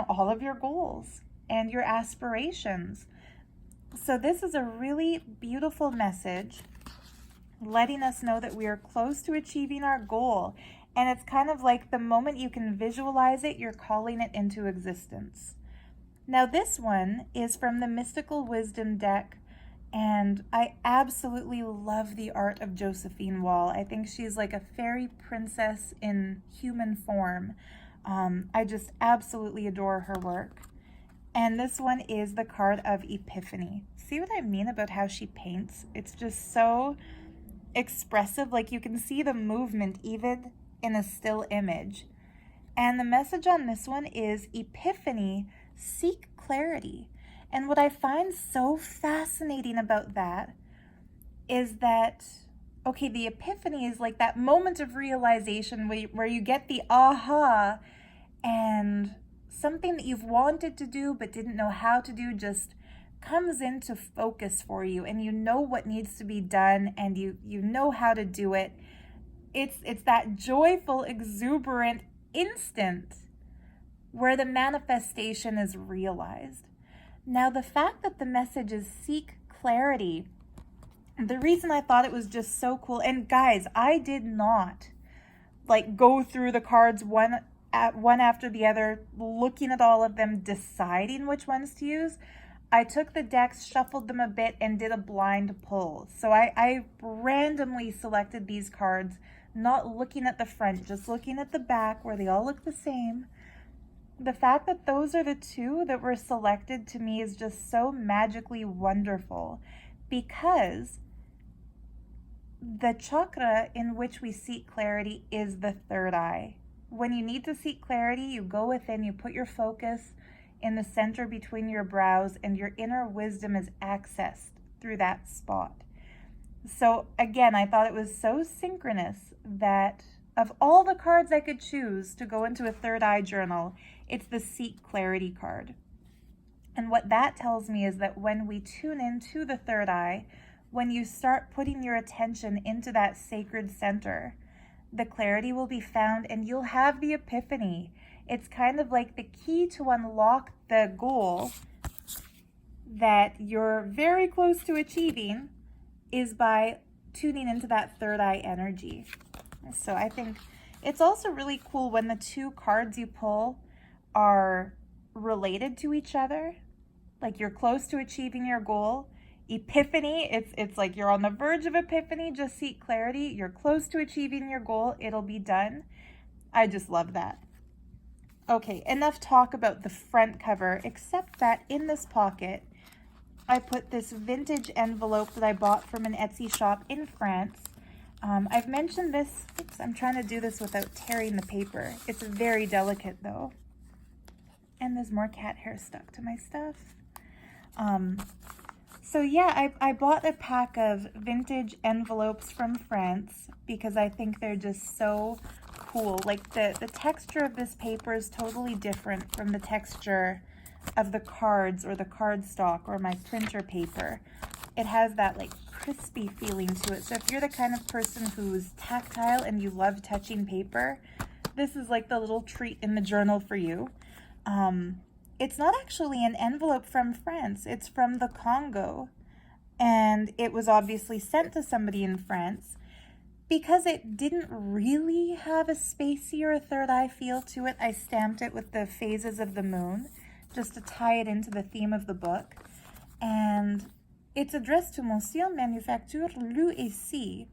all of your goals and your aspirations. So this is a really beautiful message, letting us know that we are close to achieving our goal. And it's kind of like the moment you can visualize it, you're calling it into existence. Now this one is from the Mystical Wisdom deck, and I absolutely love the art of Josephine Wall. I think she's like a fairy princess in human form. I just absolutely adore her work. And this one is the card of Epiphany. See what I mean about how she paints? It's just so expressive, like you can see the movement even in a still image. And the message on this one is Epiphany, seek clarity. And what I find so fascinating about that is that, okay, the epiphany is like that moment of realization where you get the aha, and something that you've wanted to do but didn't know how to do just comes into focus for you, and you know what needs to be done, and you know how to do it. It's that joyful, exuberant instant where the manifestation is realized. Now, the fact that the message is seek clarity, the reason I thought it was just so cool, and guys, I did not like go through the cards one after the other, looking at all of them, deciding which ones to use. I took the decks, shuffled them a bit, and did a blind pull. So I randomly selected these cards, not looking at the front, just looking at the back where they all look the same. The fact that those are the 2 that were selected to me is just so magically wonderful, because the chakra in which we seek clarity is the 3rd eye. When you need to seek clarity, you go within, you put your focus in the center between your brows, and your inner wisdom is accessed through that spot. So again, I thought it was so synchronous that of all the cards I could choose to go into a 3rd eye journal, it's the Seek Clarity card. And what that tells me is that when we tune into the 3rd eye, when you start putting your attention into that sacred center, the clarity will be found and you'll have the epiphany. It's kind of like the key to unlock the goal that you're very close to achieving is by tuning into that 3rd eye energy. So I think it's also really cool when the 2 cards you pull are related to each other, like you're close to achieving your goal. epiphany. It's like you're on the verge of epiphany, just seek clarity. You're close to achieving your goal. It'll be done. I just love that. Okay, enough talk about the front cover, except that in this pocket, I put this vintage envelope that I bought from an Etsy shop in France. I've mentioned this, oops, I'm trying to do this without tearing the paper. It's very delicate though. And there's more cat hair stuck to my stuff. So yeah, I bought a pack of vintage envelopes from France because I think they're just so cool. Like the texture of this paper is totally different from the texture of the cards or the cardstock or my printer paper. It has that like crispy feeling to it. So if you're the kind of person who's tactile and you love touching paper, this is like the little treat in the journal for you. It's not actually an envelope from France. It's from the Congo. And it was obviously sent to somebody in France. Because it didn't really have a spacey or a third eye feel to it, I stamped it with the phases of the moon, just to tie it into the theme of the book. And it's addressed to Monsieur Manufacture Loup-et-Cie.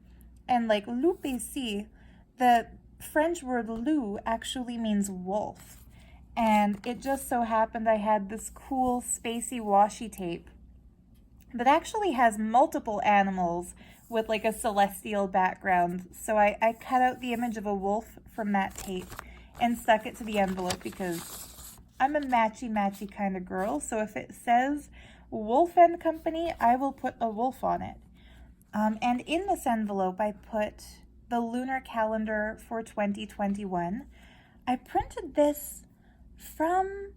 And like Loup-et-Cie, the French word loup actually means wolf. And it just so happened I had this cool spacey washi tape that actually has multiple animals with like a celestial background. So I cut out the image of a wolf from that tape and stuck it to the envelope because I'm a matchy-matchy kind of girl. So if it says Wolf and Company, I will put a wolf on it. And in this envelope, I put the Lunar Calendar for 2021. I printed this from,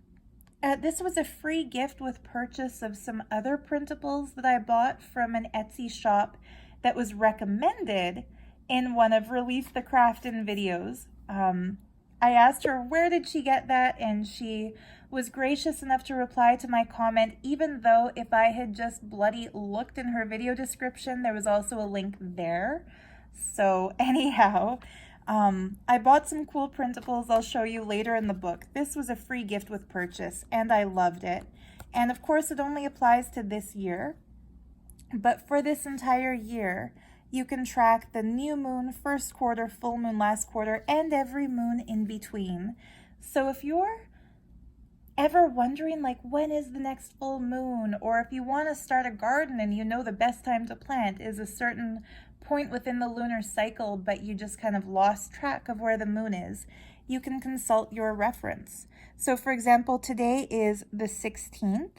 this was a free gift with purchase of some other printables that I bought from an Etsy shop that was recommended in one of Release the Craftin' videos. I asked her where did she get that, and she was gracious enough to reply to my comment, even though if I had just bloody looked in her video description, there was also a link there. So anyhow, I bought some cool printables I'll show you later in the book. This was a free gift with purchase, and I loved it. And of course, it only applies to this year. But for this entire year, you can track the new moon, first quarter, full moon, last quarter, and every moon in between. So if you're ever wondering, like, when is the next full moon? Or if you want to start a garden and you know the best time to plant is a certain point within the lunar cycle, but you just kind of lost track of where the moon is, you can consult your reference. So for example, today is the 16th.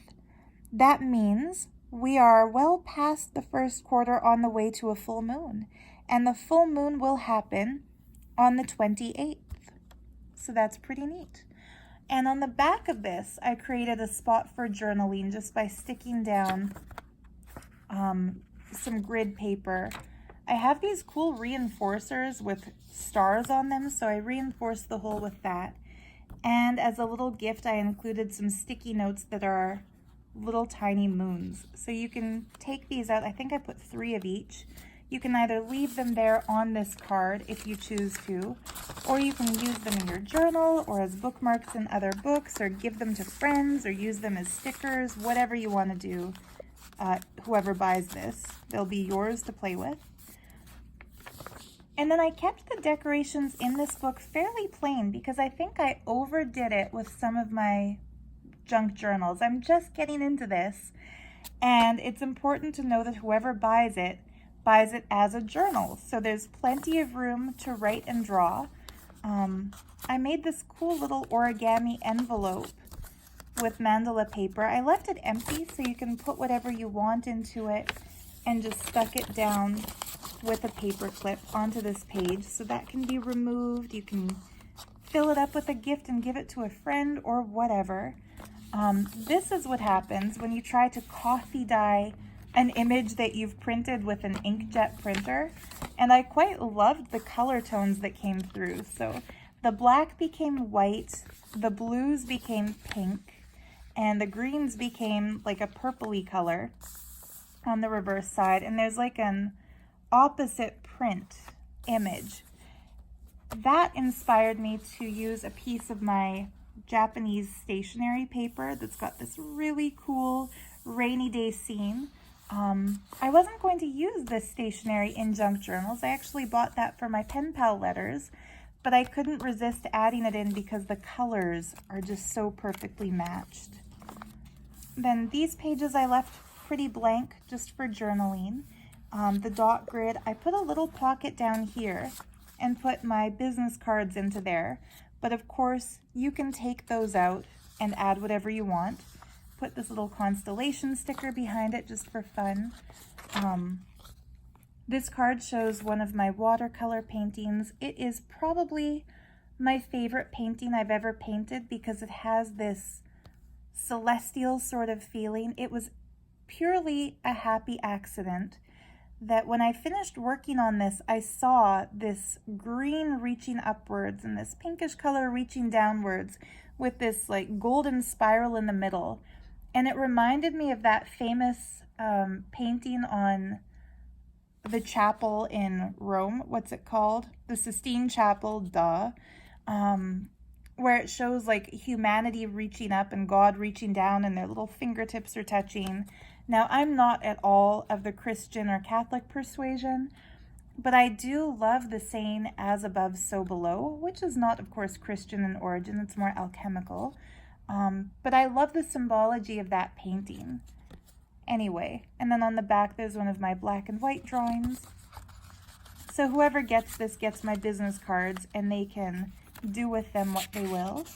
That means we are well past the first quarter on the way to a full moon. And the full moon will happen on the 28th. So that's pretty neat. And on the back of this, I created a spot for journaling just by sticking down some grid paper. I have these cool reinforcers with stars on them, so I reinforced the whole with that. And as a little gift, I included some sticky notes that are little tiny moons. So you can take these out. I think I put 3 of each. You can either leave them there on this card if you choose to, or you can use them in your journal or as bookmarks in other books, or give them to friends, or use them as stickers, whatever you want to do. Whoever buys this, they'll be yours to play with. And then I kept the decorations in this book fairly plain because I think I overdid it with some of my junk journals. I'm just getting into this, and it's important to know that whoever buys it as a journal. So there's plenty of room to write and draw. I made this cool little origami envelope with mandala paper. I left it empty so you can put whatever you want into it, and just stuck it down with a paper clip onto this page. So that can be removed. You can fill it up with a gift and give it to a friend or whatever. This is what happens when you try to coffee dye an image that you've printed with an inkjet printer. And I quite loved the color tones that came through. So the black became white, the blues became pink, and the greens became like a purpley color on the reverse side. And there's like an opposite print image. That inspired me to use a piece of my Japanese stationery paper that's got this really cool rainy day scene. I wasn't going to use this stationery in junk journals. I actually bought that for my pen pal letters, but I couldn't resist adding it in because the colors are just so perfectly matched. Then these pages I left pretty blank just for journaling. The dot grid, I put a little pocket down here and put my business cards into there. But of course, you can take those out and add whatever you want. Put this little constellation sticker behind it just for fun. This card shows one of my watercolor paintings. It is probably my favorite painting I've ever painted because it has this celestial sort of feeling. It was purely a happy accident that when I finished working on this, I saw this green reaching upwards and this pinkish color reaching downwards with this like golden spiral in the middle. And it reminded me of that famous painting on the chapel in Rome. What's it called? The Sistine Chapel, duh. Where it shows like humanity reaching up and God reaching down and their little fingertips are touching. Now, I'm not at all of the Christian or Catholic persuasion, but I do love the saying, as above, so below, which is not, of course, Christian in origin. It's more alchemical. But I love the symbology of that painting. Anyway, and then on the back, there's one of my black and white drawings. So whoever gets this gets my business cards, and they can do with them what they will.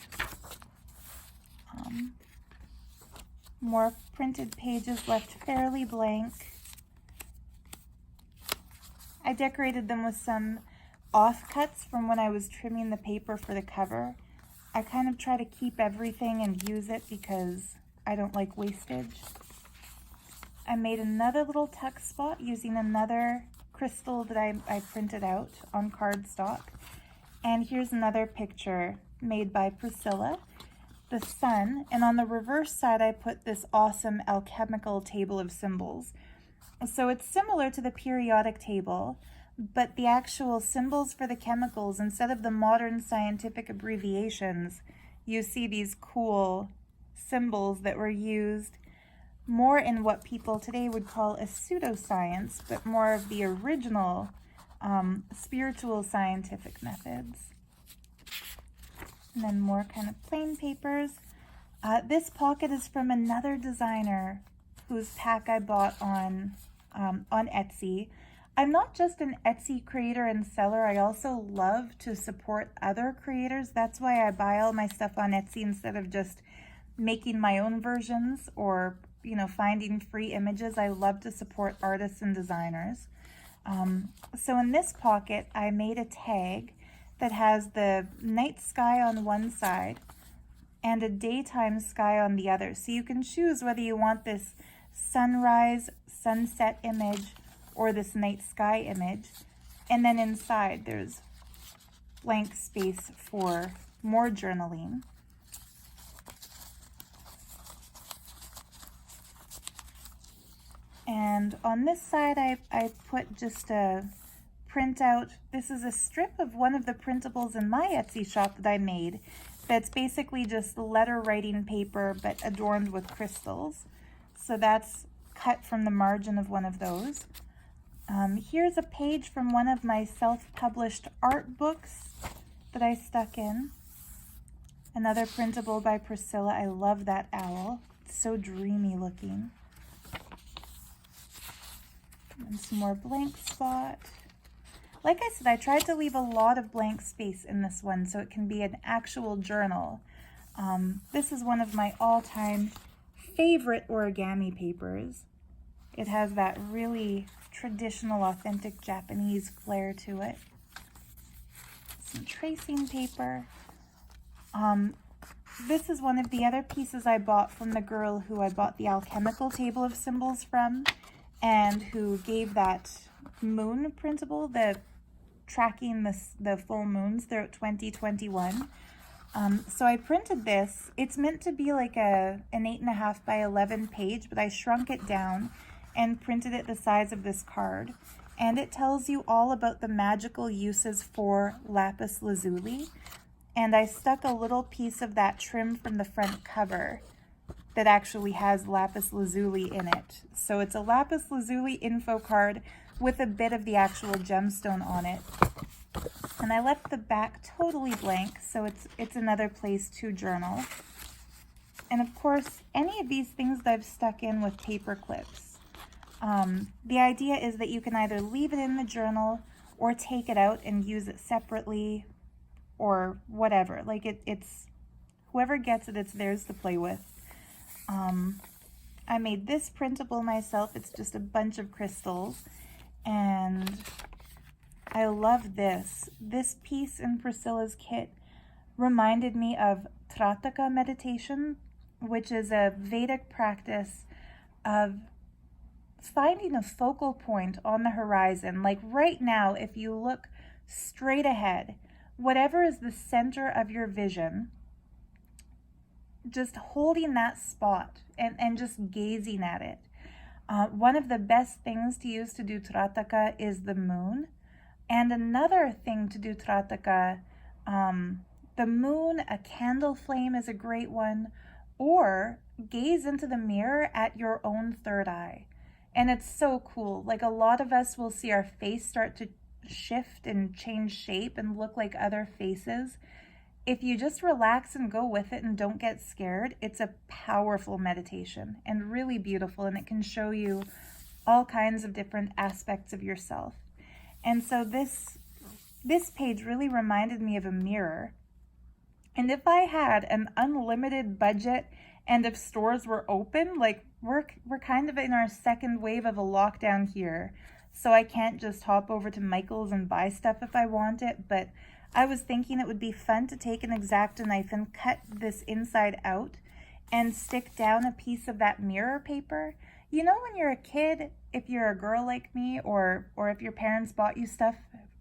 More printed pages left fairly blank. I decorated them with some offcuts from when I was trimming the paper for the cover. I kind of try to keep everything and use it because I don't like wastage. I made another little tuck spot using another crystal that I printed out on cardstock. And here's another picture made by Priscilla, the sun. And on the reverse side, I put this awesome alchemical table of symbols. So it's similar to the periodic table, but the actual symbols for the chemicals, instead of the modern scientific abbreviations, you see these cool symbols that were used more in what people today would call a pseudoscience, but more of the original spiritual scientific methods. And then more kind of plain papers. This pocket is from another designer whose pack I bought on Etsy. I'm not just an Etsy creator and seller, I also love to support other creators. That's why I buy all my stuff on Etsy instead of just making my own versions or, finding free images. I love to support artists and designers. So in this pocket, I made a tag that has the night sky on one side and a daytime sky on the other. So you can choose whether you want this sunrise, sunset image or this night sky image. And then inside there's blank space for more journaling. And on this side, I put just a printout. This is a strip of one of the printables in my Etsy shop that I made. That's basically just letter writing paper, but adorned with crystals. So that's cut from the margin of one of those. Here's a page from one of my self-published art books that I stuck in. Another printable by Priscilla. I love that owl. It's so dreamy looking. And some more blank spot. Like I said, I tried to leave a lot of blank space in this one so it can be an actual journal. This is one of my all-time favorite origami papers. It has that really traditional, authentic Japanese flair to it. Some tracing paper. This is one of the other pieces I bought from the girl who I bought the alchemical table of symbols from, and who gave that moon printable, the tracking the full moons throughout 2021. So I printed this. It's meant to be like an 8.5 by 11 page, but I shrunk it down and printed it the size of this card. And it tells you all about the magical uses for Lapis Lazuli. And I stuck a little piece of that trim from the front cover that actually has Lapis Lazuli in it. So it's a Lapis Lazuli info card with a bit of the actual gemstone on it. And I left the back totally blank, so it's another place to journal. And of course, any of these things that I've stuck in with paper clips. The idea is that you can either leave it in the journal or take it out and use it separately or whatever. Like it's whoever gets it, it's theirs to play with. I made this printable myself. It's just a bunch of crystals, and I love this. This piece in Priscilla's kit reminded me of Trataka meditation, which is a Vedic practice of finding a focal point on the horizon. Like right now, if you look straight ahead, whatever is the center of your vision, just holding that spot and just gazing at it. One of the best things to use to do Trataka is the moon. And another thing to do Trataka, the moon, a candle flame is a great one, or gaze into the mirror at your own third eye. And it's so cool. Like a lot of us will see our face start to shift and change shape and look like other faces. If you just relax and go with it and don't get scared, it's a powerful meditation and really beautiful, and it can show you all kinds of different aspects of yourself. And so this page really reminded me of a mirror. And if I had an unlimited budget and if stores were open, like we're kind of in our second wave of a lockdown here, so I can't just hop over to Michael's and buy stuff if I want it, but I was thinking it would be fun to take an X-Acto knife and cut this inside out and stick down a piece of that mirror paper. You know, when you're a kid, if you're a girl like me, or if your parents bought you stuff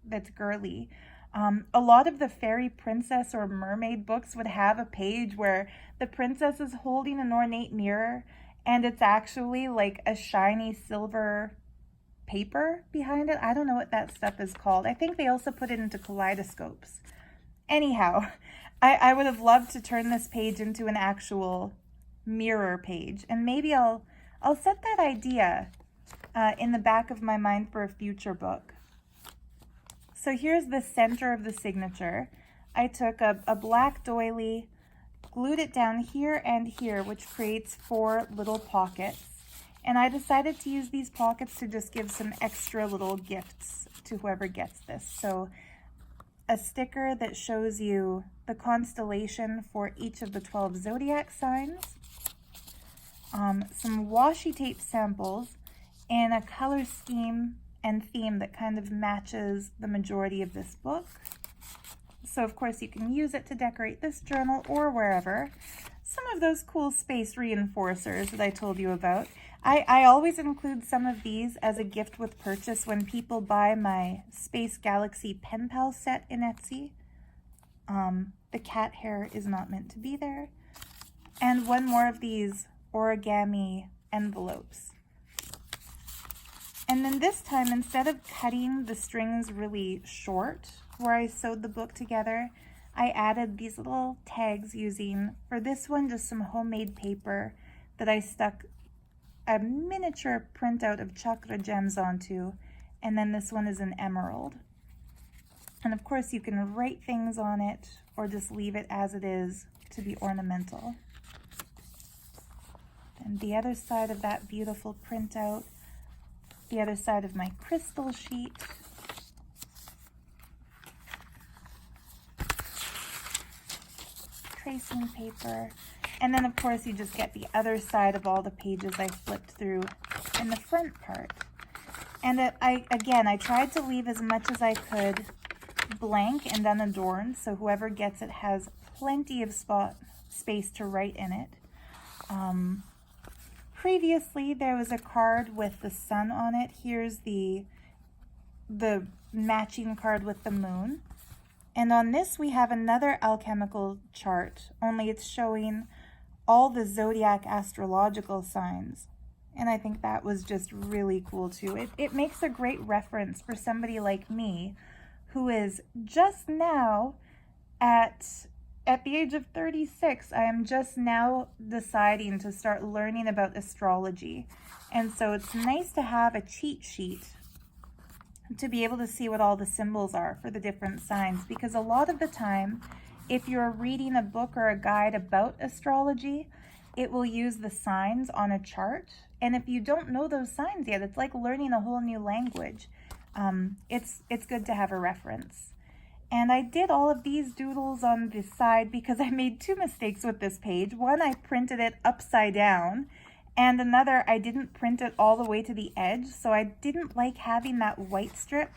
that's girly, a lot of the fairy princess or mermaid books would have a page where the princess is holding an ornate mirror and it's actually like a shiny silver paper behind it. I don't know what that stuff is called. I think they also put it into kaleidoscopes. Anyhow, I would have loved to turn this page into an actual mirror page, and maybe I'll set that idea in the back of my mind for a future book. So here's the center of the signature. I took a black doily, glued it down here and here, which creates 4 little pockets. And I decided to use these pockets to just give some extra little gifts to whoever gets this. So a sticker that shows you the constellation for each of the 12 zodiac signs, some washi tape samples, and a color scheme and theme that kind of matches the majority of this book. So of course you can use it to decorate this journal or wherever. Some of those cool space reinforcers that I told you about. I always include some of these as a gift with purchase when people buy my Space Galaxy Pen Pal set in Etsy. The cat hair is not meant to be there. And one more of these Origami Envelopes. And then this time, instead of cutting the strings really short where I sewed the book together, I added these little tags using, for this one, just some homemade paper that I stuck a miniature printout of chakra gems onto, and then this one is an emerald. And of course you can write things on it or just leave it as it is to be ornamental. And the other side of that beautiful printout, the other side of my crystal sheet. Tracing paper. And then of course you just get the other side of all the pages I flipped through in the front part. And I tried to leave as much as I could blank and unadorned, so whoever gets it has plenty of space to write in it. Previously there was a card with the sun on it. Here's the matching card with the moon. And on this we have another alchemical chart, only it's showing all the zodiac astrological signs. And I think that was just really cool too. It makes a great reference for somebody like me who is just now at at the age of 36, I am just now deciding to start learning about astrology. And so it's nice to have a cheat sheet to be able to see what all the symbols are for the different signs, because a lot of the time, if you're reading a book or a guide about astrology, it will use the signs on a chart. And if you don't know those signs yet, it's like learning a whole new language. It's good to have a reference. And I did all of these doodles on this side because I made two mistakes with this page. One, I printed it upside down, and another, I didn't print it all the way to the edge, so I didn't like having that white strip,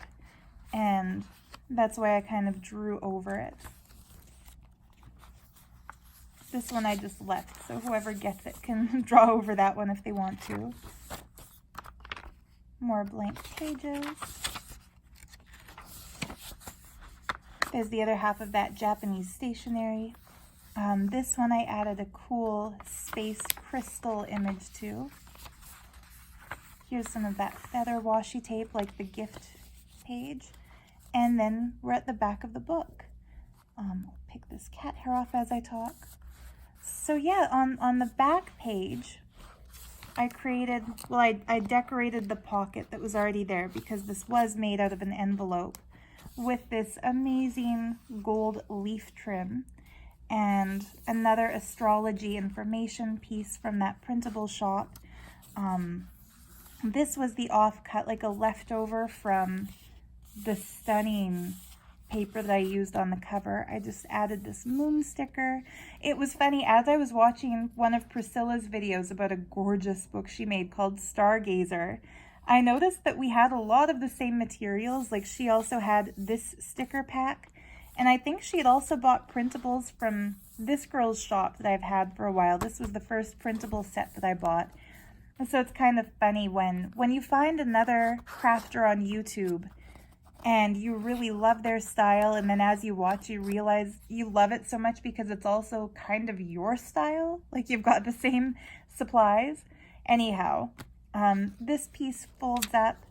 and that's why I kind of drew over it. This one I just left, so whoever gets it can draw over that one if they want to. More blank pages. There's the other half of that Japanese stationery. This one I added a cool space crystal image to. Here's some of that feather washi tape, like the gift page. And then we're at the back of the book. I'll pick this cat hair off as I talk. So yeah, on the back page, I created, well, I decorated the pocket that was already there because this was made out of an envelope with this amazing gold leaf trim and another astrology information piece from that printable shop. This was the offcut, like a leftover from the stunning paper that I used on the cover. I just added this moon sticker. It was funny, as I was watching one of Priscilla's videos about a gorgeous book she made called Stargazer, I noticed that we had a lot of the same materials. Like, she also had this sticker pack, and I think she had also bought printables from this girl's shop that I've had for a while. This was the first printable set that I bought. And so it's kind of funny when you find another crafter on YouTube and you really love their style, and then as you watch, you realize you love it so much because it's also kind of your style. Like, you've got the same supplies. Anyhow, this piece folds up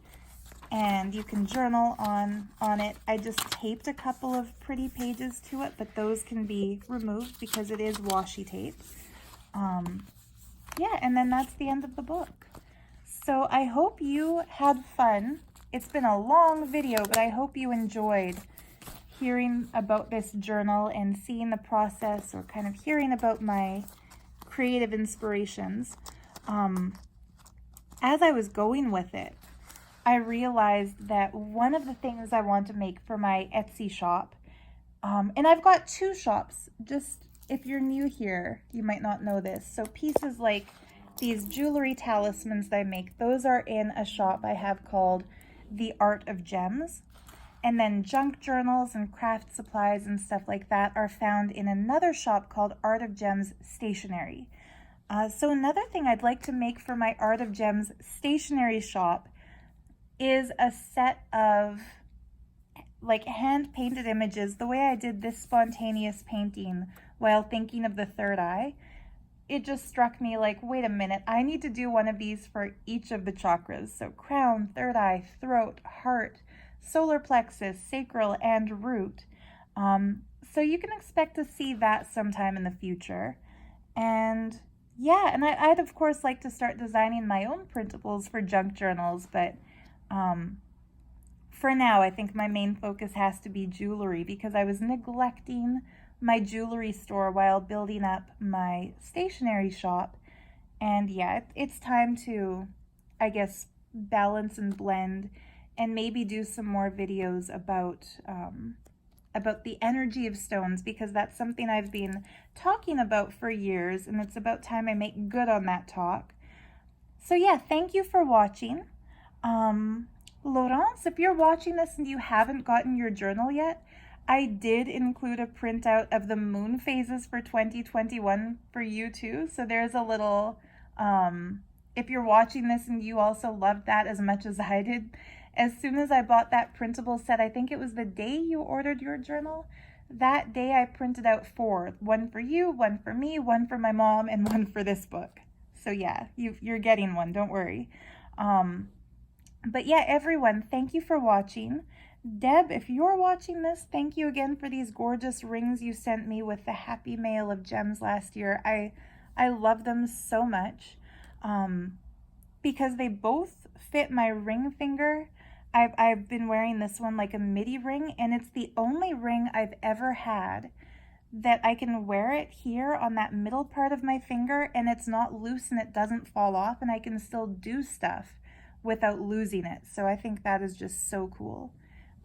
and you can journal on it. I just taped a couple of pretty pages to it, but those can be removed because it is washi tape. Yeah, and then that's the end of the book. So I hope you had fun. It's been a long video, but I hope you enjoyed hearing about this journal and seeing the process, or kind of hearing about my creative inspirations. As I was going with it, I realized that one of the things I want to make for my Etsy shop, and I've got two shops, just if you're new here, you might not know this. So pieces like these jewelry talismans that I make, those are in a shop I have called The Art of Gems. And then junk journals and craft supplies and stuff like that are found in another shop called Art of Gems Stationery. So another thing I'd like to make for my Art of Gems stationery shop is a set of like hand-painted images, the way I did this spontaneous painting while thinking of the third eye. It just struck me like, wait a minute, I need to do one of these for each of the chakras. So crown, third eye, throat, heart, solar plexus, sacral, and root. So you can expect to see that sometime in the future. And yeah, and I'd of course like to start designing my own printables for junk journals, but for now I think my main focus has to be jewelry, because I was neglecting my jewelry store while building up my stationery shop. And yeah, it's time to, I guess, balance and blend, and maybe do some more videos about the energy of stones, because that's something I've been talking about for years, and it's about time I make good on that talk. So yeah, thank you for watching. Laurence, if you're watching this and you haven't gotten your journal yet, I did include a printout of the moon phases for 2021 for you too. So there's a little, if you're watching this and you also loved that as much as I did, as soon as I bought that printable set, I think it was the day you ordered your journal, that day I printed out 4. One for you, one for me, one for my mom, and one for this book. So yeah, you're getting one, don't worry. But yeah, everyone, thank you for watching. Deb, if you're watching this, thank you again for these gorgeous rings you sent me with the Happy Mail of gems last year. I love them so much because they both fit my ring finger. I've been wearing this one like a midi ring, and it's the only ring I've ever had that I can wear it here on that middle part of my finger and it's not loose and it doesn't fall off, and I can still do stuff without losing it. So I think that is just so cool.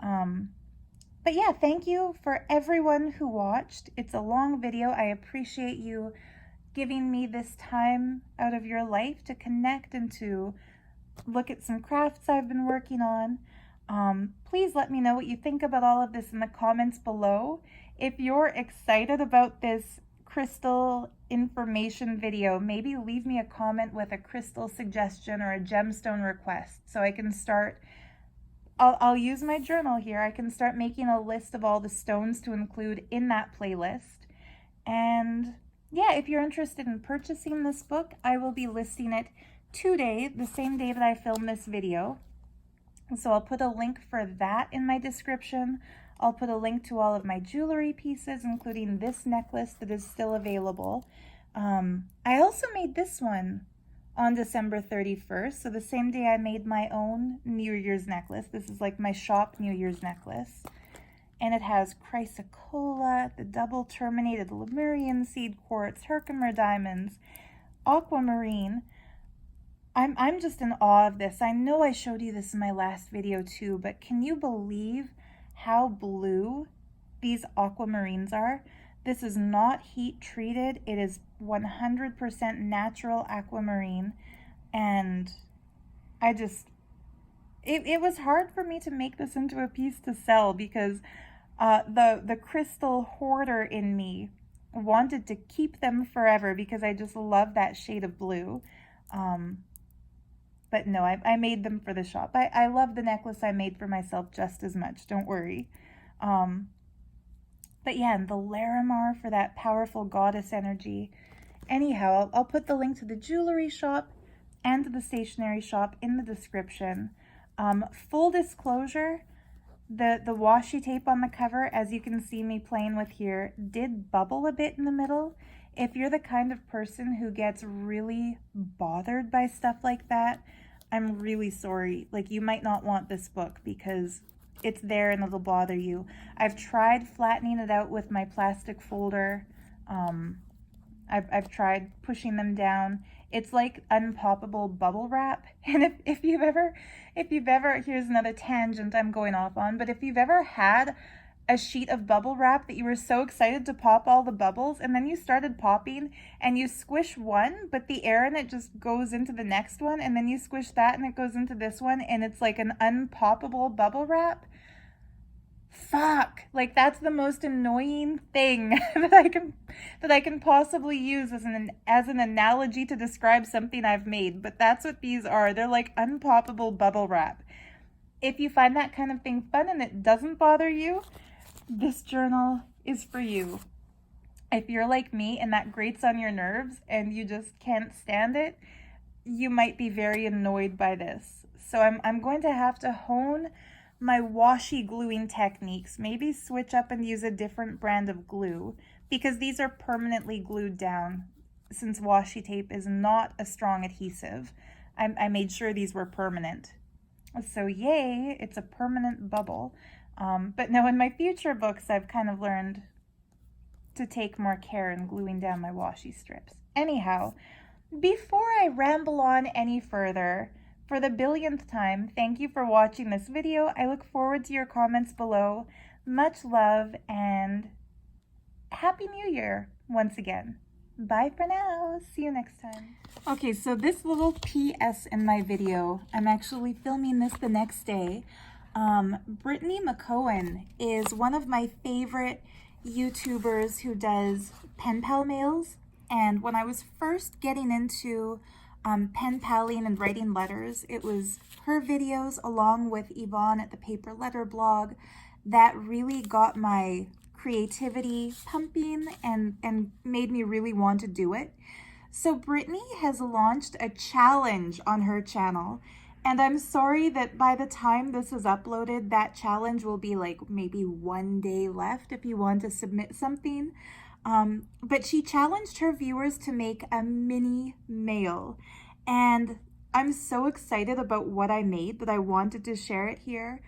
But yeah, thank you for everyone who watched. It's a long video. I appreciate you giving me this time out of your life to connect and to look at some crafts I've been working on. Please let me know what you think about all of this in the comments below. If you're excited about this crystal information video, maybe leave me a comment with a crystal suggestion or a gemstone request so I can start. I'll use my journal here. I can start making a list of all the stones to include in that playlist. And yeah, if you're interested in purchasing this book, I will be listing it today, the same day that I film this video. So I'll put a link for that in my description. I'll put a link to all of my jewelry pieces, including this necklace that is still available. I also made this one on December 31st, so the same day I made my own New Year's necklace. This is like my shop New Year's necklace. And it has chrysocolla, the double terminated Lemurian seed quartz, Herkimer diamonds, aquamarine. I'm just in awe of this. I know I showed you this in my last video too, but can you believe how blue these aquamarines are? This is not heat treated. It is 100% natural aquamarine. And it was hard for me to make this into a piece to sell because the crystal hoarder in me wanted to keep them forever because I just love that shade of blue. But no, I made them for the shop. I love the necklace I made for myself just as much, don't worry. But yeah, and the Larimar for that powerful goddess energy. Anyhow, I'll put the link to the jewelry shop and to the stationery shop in the description. Full disclosure, the washi tape on the cover, as you can see me playing with here, did bubble a bit in the middle. If you're the kind of person who gets really bothered by stuff like that, I'm really sorry. Like, you might not want this book because it's there and it'll bother you. I've tried flattening it out with my plastic folder. I've tried pushing them down. It's like unpoppable bubble wrap. And if you've ever, here's another tangent I'm going off on, but if you've ever had a sheet of bubble wrap that you were so excited to pop all the bubbles, and then you started popping and you squish one, but the air in it just goes into the next one, and then you squish that and it goes into this one, and it's like an unpoppable bubble wrap. Fuck, like that's the most annoying thing that I can possibly use as an analogy to describe something I've made, but that's what these are. They're like unpoppable bubble wrap. If you find that kind of thing fun and it doesn't bother you, this journal is for you. If you're like me and that grates on your nerves and you just can't stand it, you might be very annoyed by this. So I'm going to have to hone my washi gluing techniques, maybe switch up and use a different brand of glue, because these are permanently glued down since washi tape is not a strong adhesive. I made sure these were permanent. So yay, it's a permanent bubble. But no, in my future books, I've kind of learned to take more care in gluing down my washi strips. Anyhow, before I ramble on any further, for the billionth time, thank you for watching this video. I look forward to your comments below. Much love and Happy New Year once again. Bye for now. See you next time. Okay, so this little PS in my video, I'm actually filming this the next day. Brittany McCohen is one of my favorite YouTubers who does pen pal mails. And when I was first getting into pen paling and writing letters, it was her videos along with Yvonne at the Paper Letter blog that really got my creativity pumping and made me really want to do it. So Brittany has launched a challenge on her channel, And I'm sorry that by the time this is uploaded, that challenge will be like maybe 1 day left if you want to submit something. But she challenged her viewers to make a mini mail. And I'm so excited about what I made that I wanted to share it here.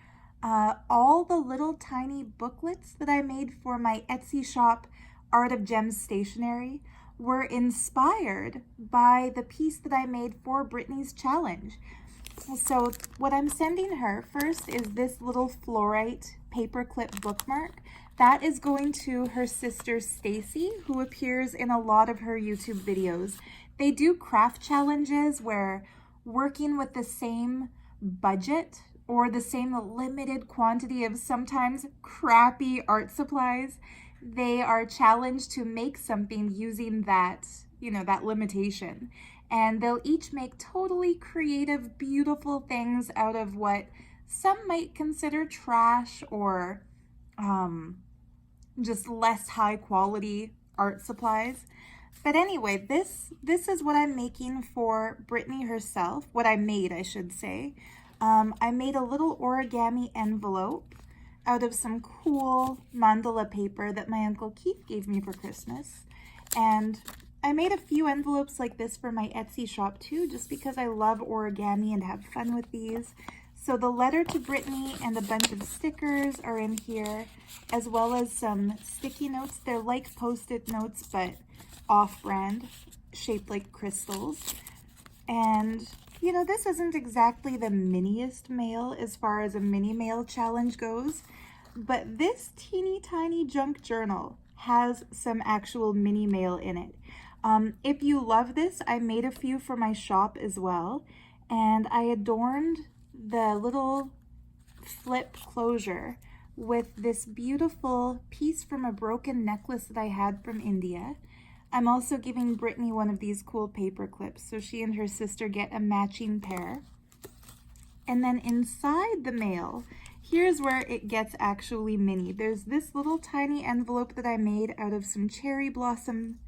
All the little tiny booklets that I made for my Etsy shop, Art of Gems Stationery, were inspired by the piece that I made for Brittany's challenge. So what I'm sending her first is this little fluorite paperclip bookmark. That is going to her sister Stacy, who appears in a lot of her YouTube videos. They do craft challenges where working with the same budget or the same limited quantity of sometimes crappy art supplies, they are challenged to make something using that, that limitation. And they'll each make totally creative, beautiful things out of what some might consider trash or just less high quality art supplies. But anyway, this is what I'm making for Brittany herself, what I made, I should say. I made a little origami envelope out of some cool mandala paper that my Uncle Keith gave me for Christmas. And I made a few envelopes like this for my Etsy shop too, just because I love origami and have fun with these. So the letter to Brittany and a bunch of stickers are in here, as well as some sticky notes. They're like Post-it notes, but off-brand, shaped like crystals. And, this isn't exactly the miniest mail as far as a mini mail challenge goes, but this teeny tiny junk journal has some actual mini mail in it. If you love this, I made a few for my shop as well, and I adorned the little flip closure with this beautiful piece from a broken necklace that I had from India. I'm also giving Brittany one of these cool paper clips, so she and her sister get a matching pair. And then inside the mail, here's where it gets actually mini. There's this little tiny envelope that I made out of some cherry blossom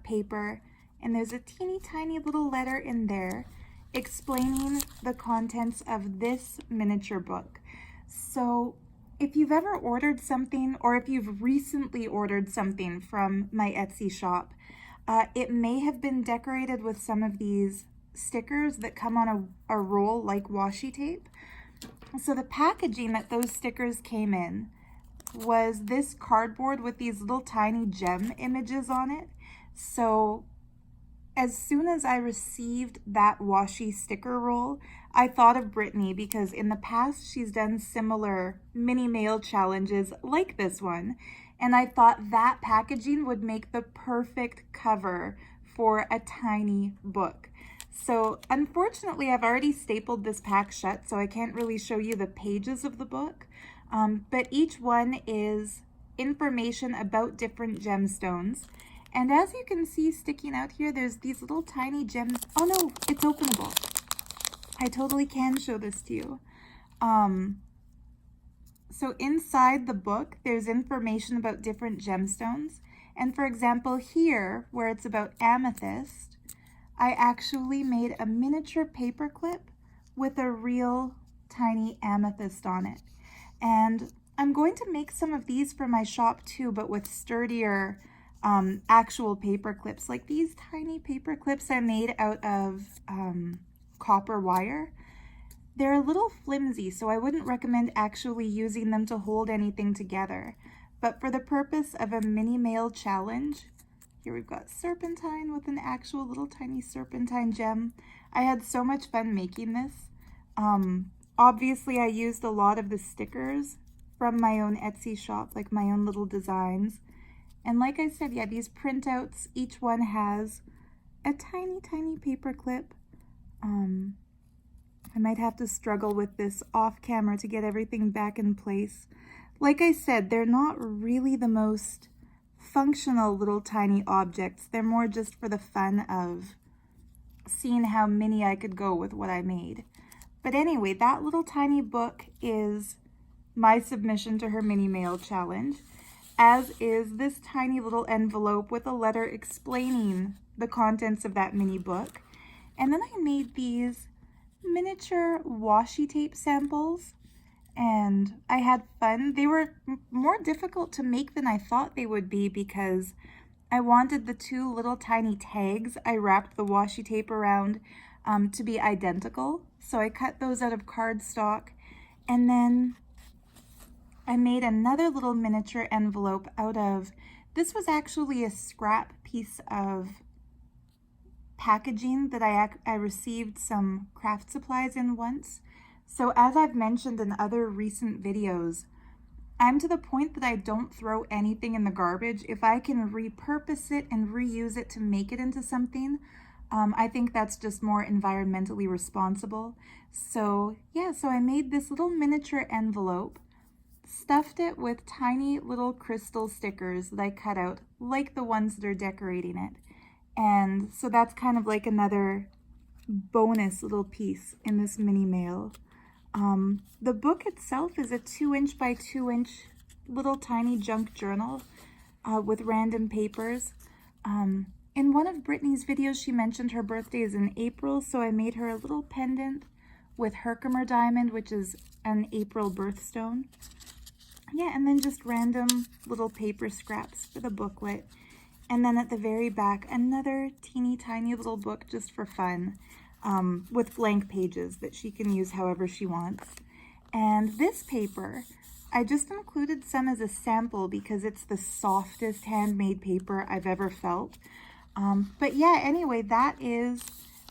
paper, and there's a teeny tiny little letter in there explaining the contents of this miniature book. So if you've ever ordered something, or if you've recently ordered something from my Etsy shop, it may have been decorated with some of these stickers that come on a roll like washi tape. So the packaging that those stickers came in was this cardboard with these little tiny gem images on it. So as soon as I received that washi sticker roll, I thought of Brittany because in the past she's done similar mini mail challenges like this one, and I thought that packaging would make the perfect cover for a tiny book. So unfortunately, I've already stapled this pack shut, so I can't really show you the pages of the book, but each one is information about different gemstones. And as you can see sticking out here, there's these little tiny gems. Oh no, it's openable. I totally can show this to you. So inside the book, there's information about different gemstones. And for example, here, where it's about amethyst, I actually made a miniature paper clip with a real tiny amethyst on it. And I'm going to make some of these for my shop too, but with sturdier actual paper clips. Like these tiny paper clips I made out of copper wire. They're a little flimsy, so I wouldn't recommend actually using them to hold anything together. But for the purpose of a mini mail challenge, here we've got serpentine with an actual little tiny serpentine gem. I had so much fun making this. Obviously, I used a lot of the stickers from my own Etsy shop, like my own little designs. And like I said, yeah, these printouts, each one has a tiny, tiny paper clip. I might have to struggle with this off camera to get everything back in place. Like I said, they're not really the most functional little tiny objects. They're more just for the fun of seeing how mini I could go with what I made. But anyway, that little tiny book is my submission to her mini mail challenge, as is this tiny little envelope with a letter explaining the contents of that mini book. And then I made these miniature washi tape samples, and I had fun. They were more difficult to make than I thought they would be because I wanted the two little tiny tags I wrapped the washi tape around to be identical. So I cut those out of cardstock, and then I made another little miniature envelope out of, this was actually a scrap piece of packaging that I received some craft supplies in once. So as I've mentioned in other recent videos, I'm to the point that I don't throw anything in the garbage. If I can repurpose it and reuse it to make it into something, I think that's just more environmentally responsible. So yeah, so I made this little miniature envelope, stuffed it with tiny little crystal stickers that I cut out, like the ones that are decorating it. And so that's kind of like another bonus little piece in this mini mail. The book itself is a 2" by 2" little tiny junk journal with random papers. In one of Brittany's videos, she mentioned her birthday is in April, so I made her a little pendant with Herkimer diamond, which is an April birthstone. Yeah, and then just random little paper scraps for the booklet. And then at the very back, another teeny tiny little book just for fun, with blank pages that she can use however she wants. And this paper, I just included some as a sample because it's the softest handmade paper I've ever felt. But yeah, anyway, that is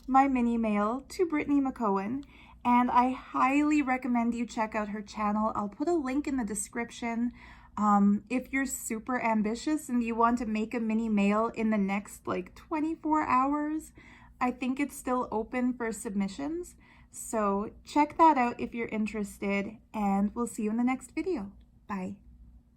my mini mail to Brittany McCohen. And I highly recommend you check out her channel. I'll put a link in the description. If you're super ambitious and you want to make a mini mail in the next like 24 hours, I think it's still open for submissions. So check that out if you're interested, and we'll see you in the next video. Bye.